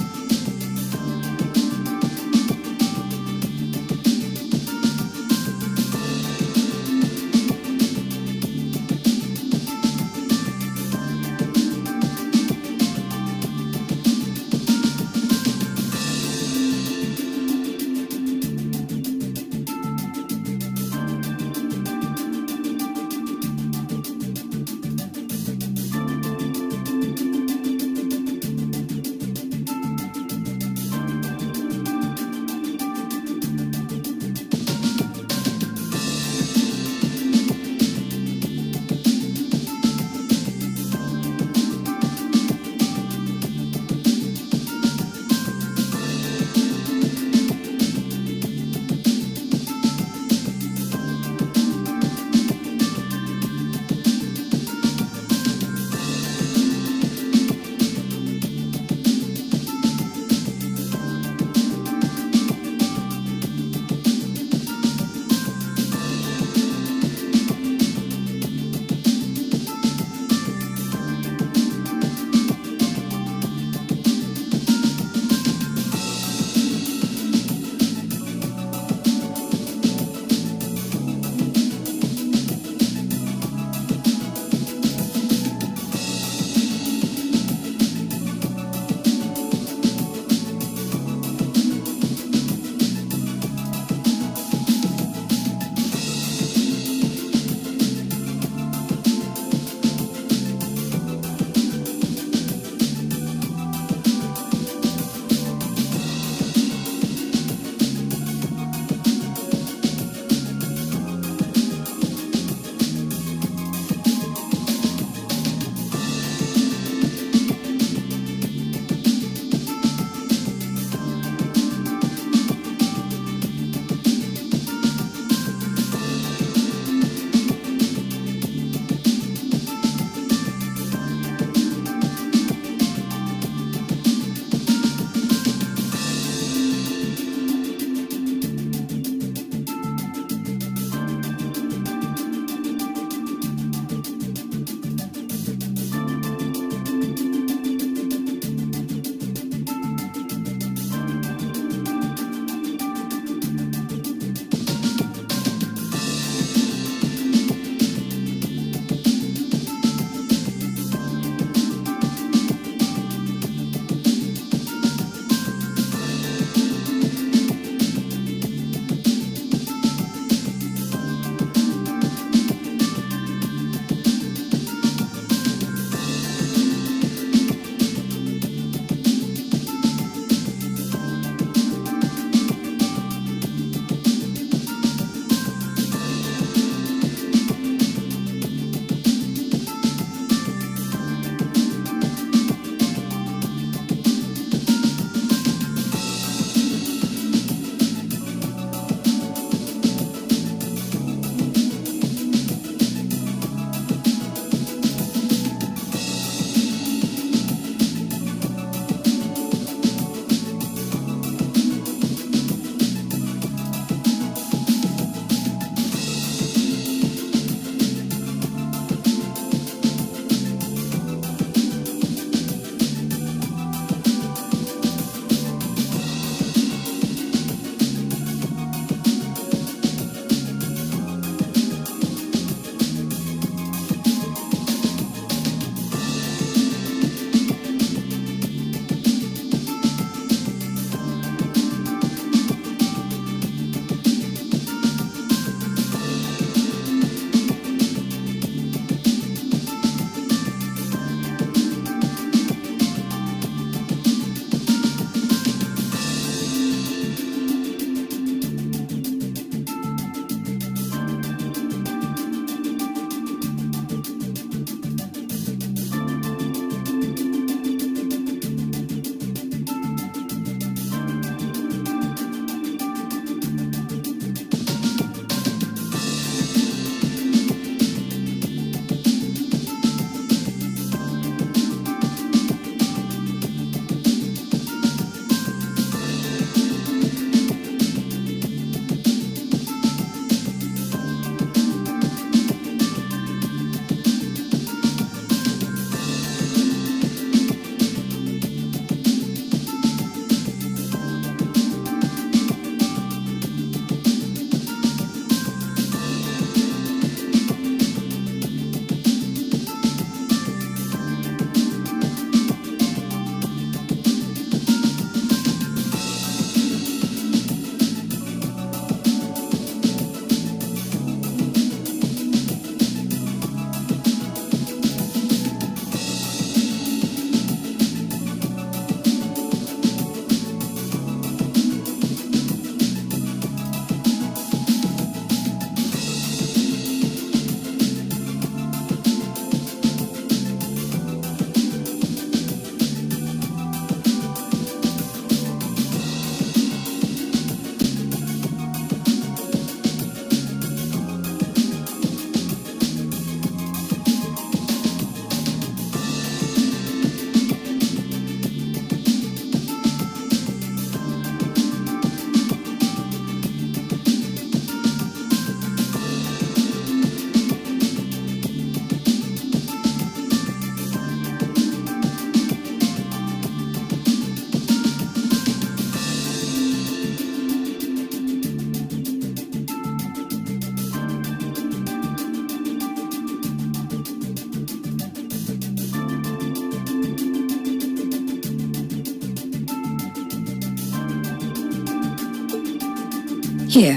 Speaker 16: Here.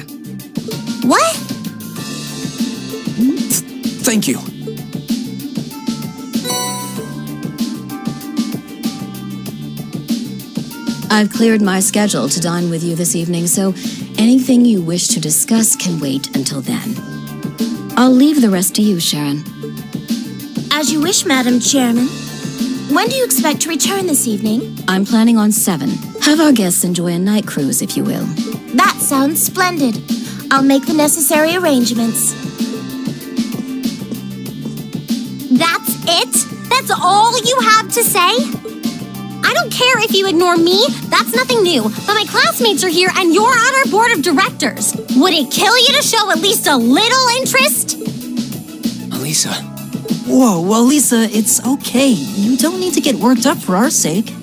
Speaker 2: What?
Speaker 6: Thank you.
Speaker 16: I've cleared my schedule to dine with you this evening, so anything you wish to discuss can wait until then. I'll leave the rest to you, Sharon.
Speaker 7: As you wish, Madam Chairman. When do you expect to return this evening?
Speaker 16: I'm planning on 7. Have our guests enjoy a night cruise, if you will.
Speaker 7: That sounds splendid. I'll make the necessary arrangements.
Speaker 2: That's it? That's all you have to say? I don't care if you ignore me, that's nothing new, but my classmates are here and you're on our board of directors. Would it kill you to show at least a little interest?
Speaker 1: Elisa.
Speaker 9: Whoa, well, Lisa, it's okay. You don't need to get worked up for our sake.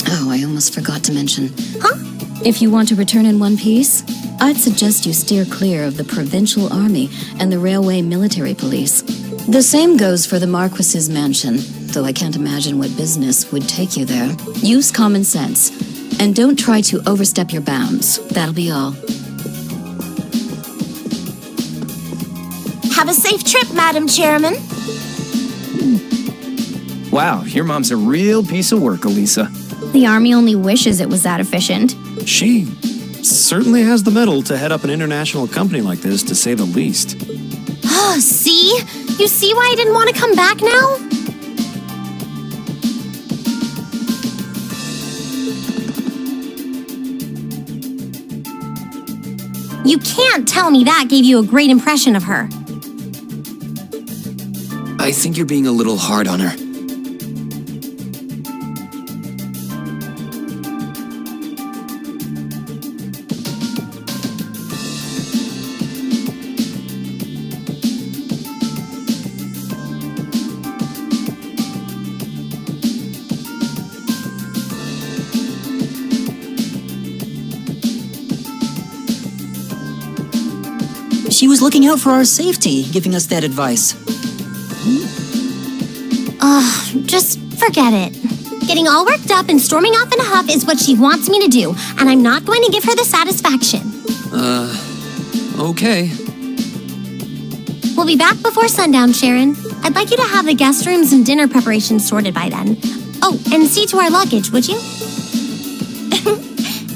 Speaker 16: Oh, I almost forgot to mention. Huh? If you want to return in one piece, I'd suggest you steer clear of the Provincial Army and the Railway Military Police. The same goes for the Marquis's mansion, though I can't imagine what business would take you there. Use common sense, and don't try to overstep your bounds. That'll be all.
Speaker 7: Have a safe trip, Madam Chairman.
Speaker 11: Wow, your mom's a real piece of work, Elisa.
Speaker 2: The Army only wishes it was that efficient.
Speaker 6: She certainly has the mettle to head up an international company like this, to say the least.
Speaker 2: Oh, see? You see why I didn't want to come back now? You can't tell me that gave you a great impression of her.
Speaker 1: I think you're being a little hard on her.
Speaker 9: She was looking out for our safety, giving us that advice.
Speaker 2: Just forget it. Getting all worked up and storming off in a huff is what she wants me to do, and I'm not going to give her the satisfaction.
Speaker 1: Okay.
Speaker 2: We'll be back before sundown, Sharon. I'd like you to have the guest rooms and dinner preparations sorted by then. Oh, and see to our luggage, would you?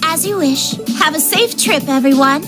Speaker 7: As you wish. Have a safe trip, everyone.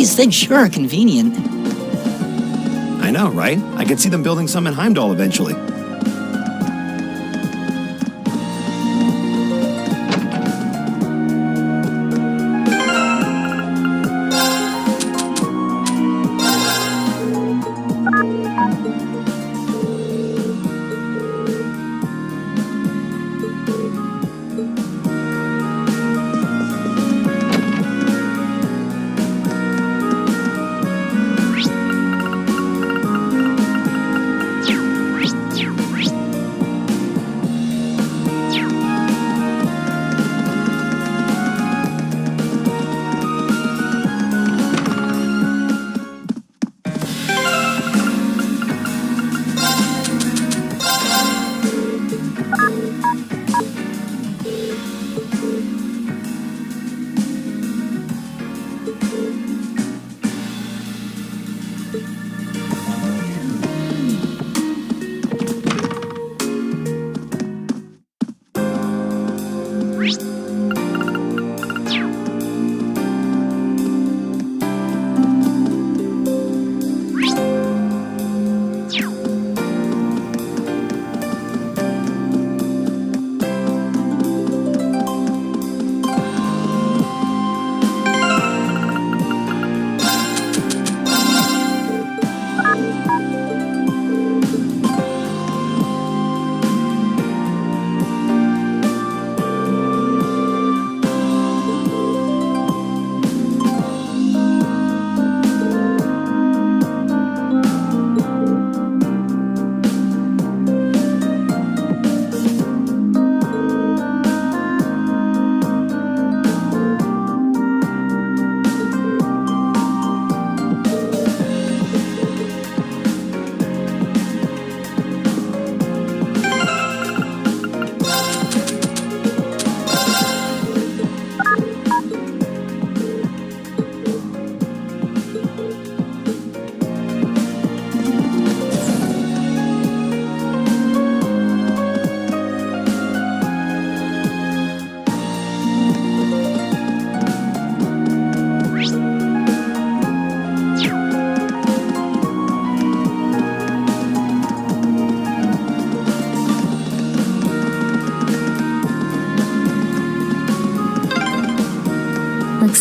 Speaker 9: These things sure are convenient.
Speaker 18: I know, right? I could see them building some in Heimdall eventually.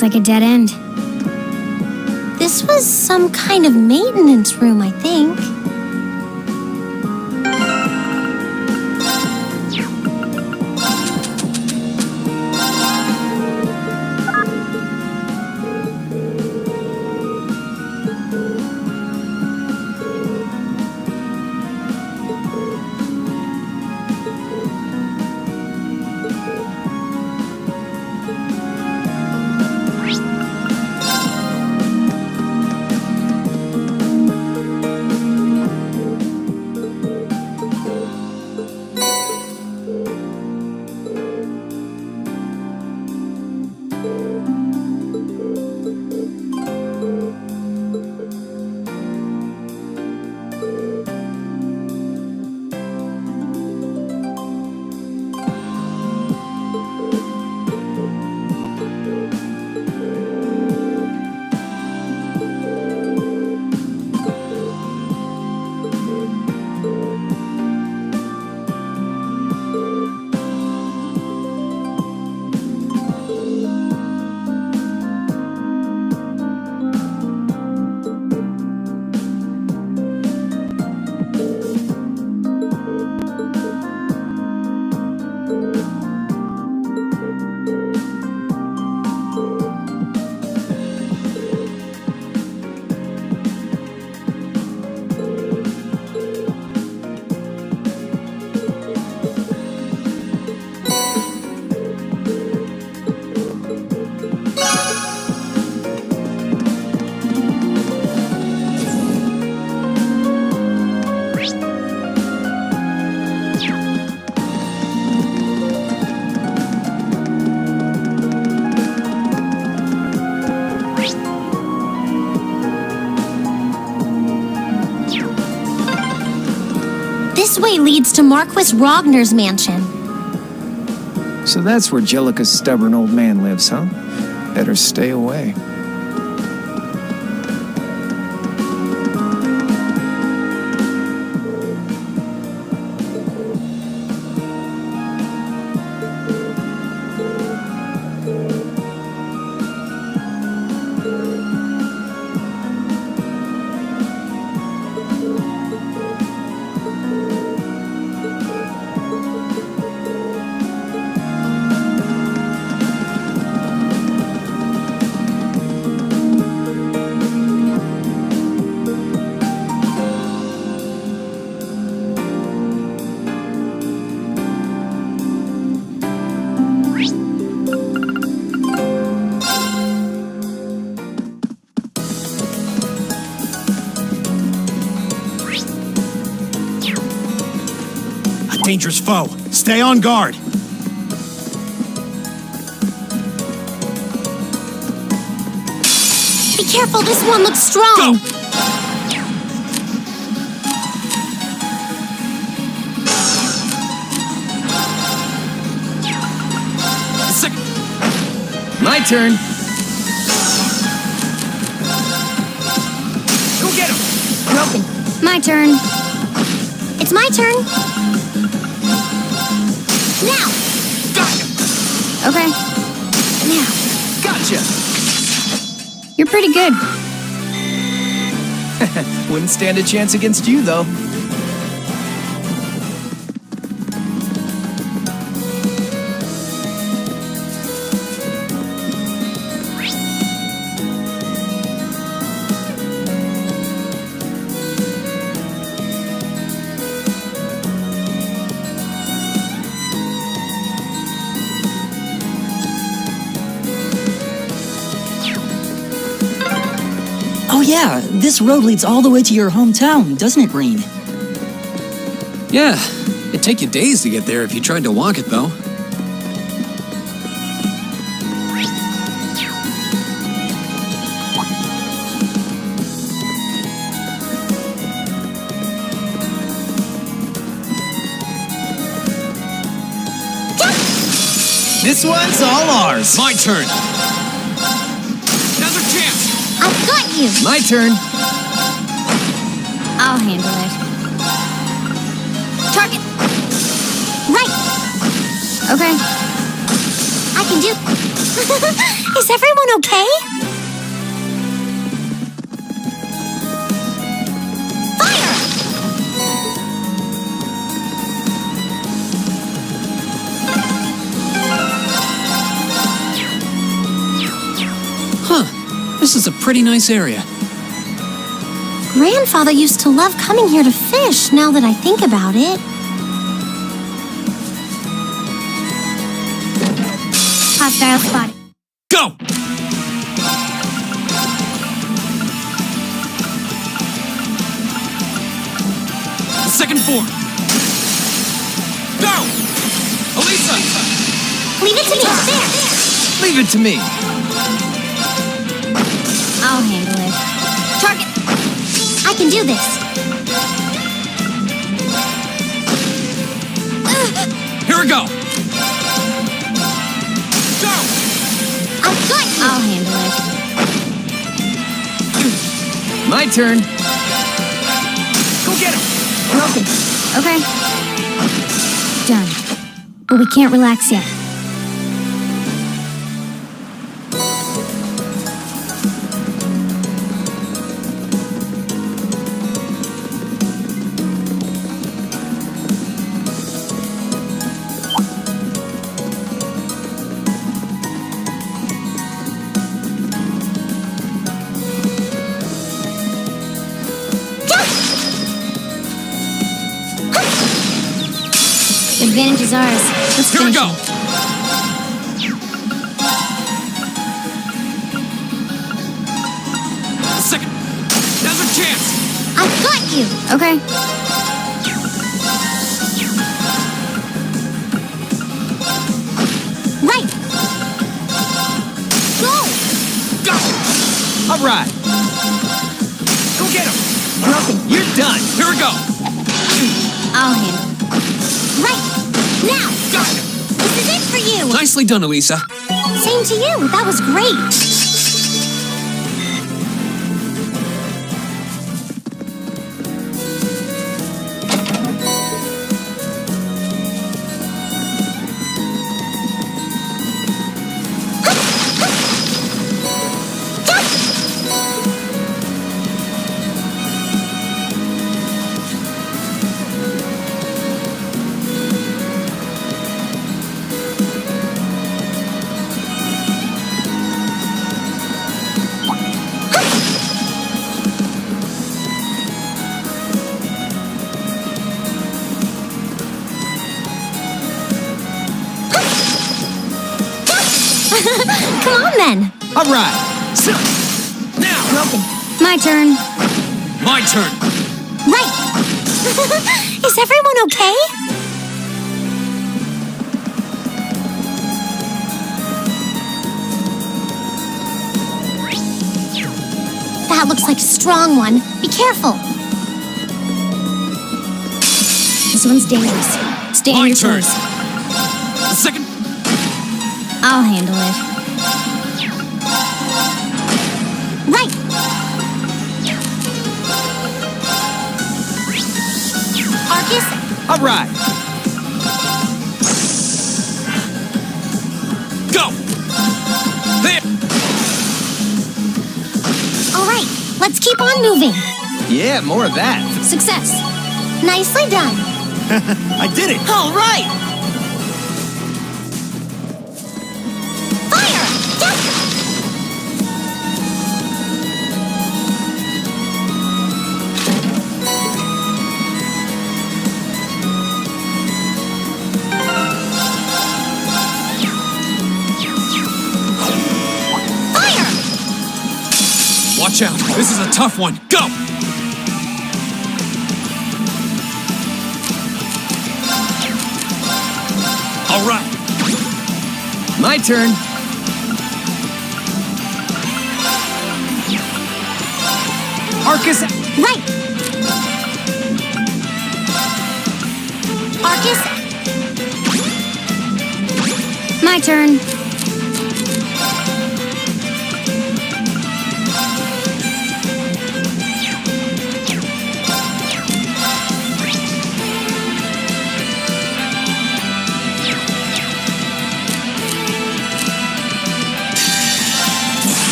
Speaker 2: Looks like a dead end. This was some kind of maintenance room, I think. This way leads to Marquis Rogner's mansion.
Speaker 19: So that's where Jellica's stubborn old man lives, huh? Better stay away.
Speaker 18: Dangerous foe. Stay on guard.
Speaker 2: Be careful, this one looks strong. Go.
Speaker 17: My turn.
Speaker 2: Go get him. Broken. My turn. It's my turn. Now!
Speaker 17: Gotcha!
Speaker 2: Okay. Now.
Speaker 17: Gotcha!
Speaker 8: You're pretty good.
Speaker 17: Wouldn't stand a chance against you, though.
Speaker 9: Oh yeah, this road leads all the way to your hometown, doesn't it, Reen?
Speaker 1: Yeah, it'd take you days to get there if you tried to walk it, though.
Speaker 17: This one's all ours.
Speaker 1: My turn. Another chance.
Speaker 2: I've got you.
Speaker 17: My turn.
Speaker 2: I'll handle it. Target. Right. Okay. I can do. Is everyone okay?
Speaker 1: Huh. This is a pretty nice area.
Speaker 2: Grandfather used to love coming here to fish, now that I think about it. Hostile spotted.
Speaker 1: Go! Second form. Go! Elisa!
Speaker 2: Leave it to me. There.
Speaker 19: Leave it to me.
Speaker 2: I'll handle it. Target. I can do this.
Speaker 1: Here we go! Go!
Speaker 2: I've got you. I'll handle it.
Speaker 19: My turn. Go get him.
Speaker 2: Broken. Okay. Done. But we can't relax yet. Advantage is ours. Let's
Speaker 1: Here we go! Second. Now's our chance!
Speaker 2: I've got you! Okay. Right! Go!
Speaker 1: Go!
Speaker 19: All right. Go get him.
Speaker 2: Broken.
Speaker 19: You're done.
Speaker 1: Here we go!
Speaker 2: I'll handle it. Right! Now!
Speaker 1: Got him!
Speaker 2: This is it for you!
Speaker 1: Nicely done, Elisa.
Speaker 2: Same to you. That was great. Come on, then.
Speaker 19: All right. So, now.
Speaker 2: Broken. My turn.
Speaker 1: My turn.
Speaker 2: Right. Is everyone okay? That looks like a strong one. Be careful. This one's dangerous. Stay on
Speaker 1: My
Speaker 2: your
Speaker 1: turn.
Speaker 2: toes.
Speaker 1: Second.
Speaker 2: I'll handle it. Right! Arcus?
Speaker 19: All right.
Speaker 1: Go! There!
Speaker 2: All right, let's keep on moving.
Speaker 19: Yeah, more of that.
Speaker 2: Success. Nicely done.
Speaker 19: I did it.
Speaker 2: All right!
Speaker 1: Watch out. This is a tough one. Go! All right.
Speaker 19: My turn. Arcus.
Speaker 2: Right. Arcus. My turn.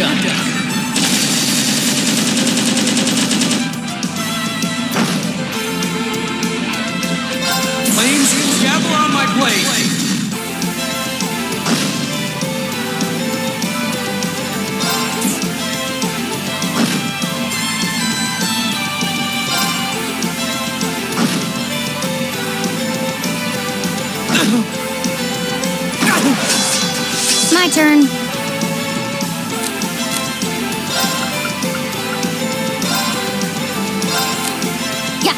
Speaker 1: done. Flames, gather on my blade.
Speaker 2: My turn. Yeah.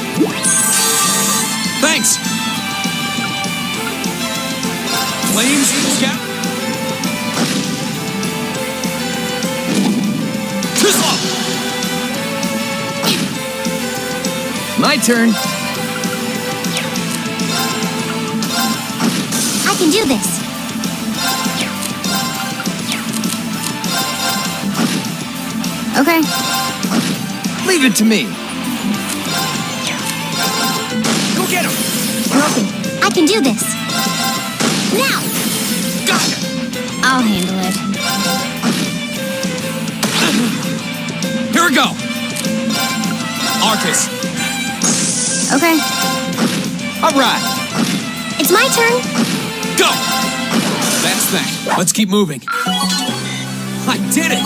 Speaker 1: Thanks. Flames, scout.
Speaker 17: My turn.
Speaker 2: I can do this. Okay.
Speaker 17: Leave it to me.
Speaker 1: Go get him.
Speaker 2: Broken. I can do this. Now!
Speaker 1: Got it.
Speaker 2: I'll handle it.
Speaker 1: Here we go. Arcus.
Speaker 2: Okay.
Speaker 17: All right.
Speaker 2: It's my turn.
Speaker 1: Go. That's that. Let's keep moving. I did it.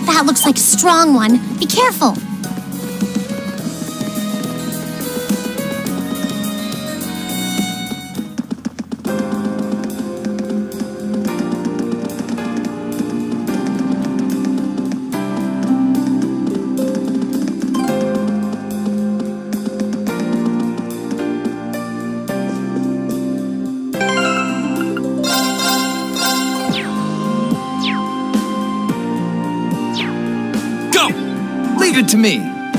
Speaker 2: That looks like a strong one. Be careful.
Speaker 17: Leave it to me.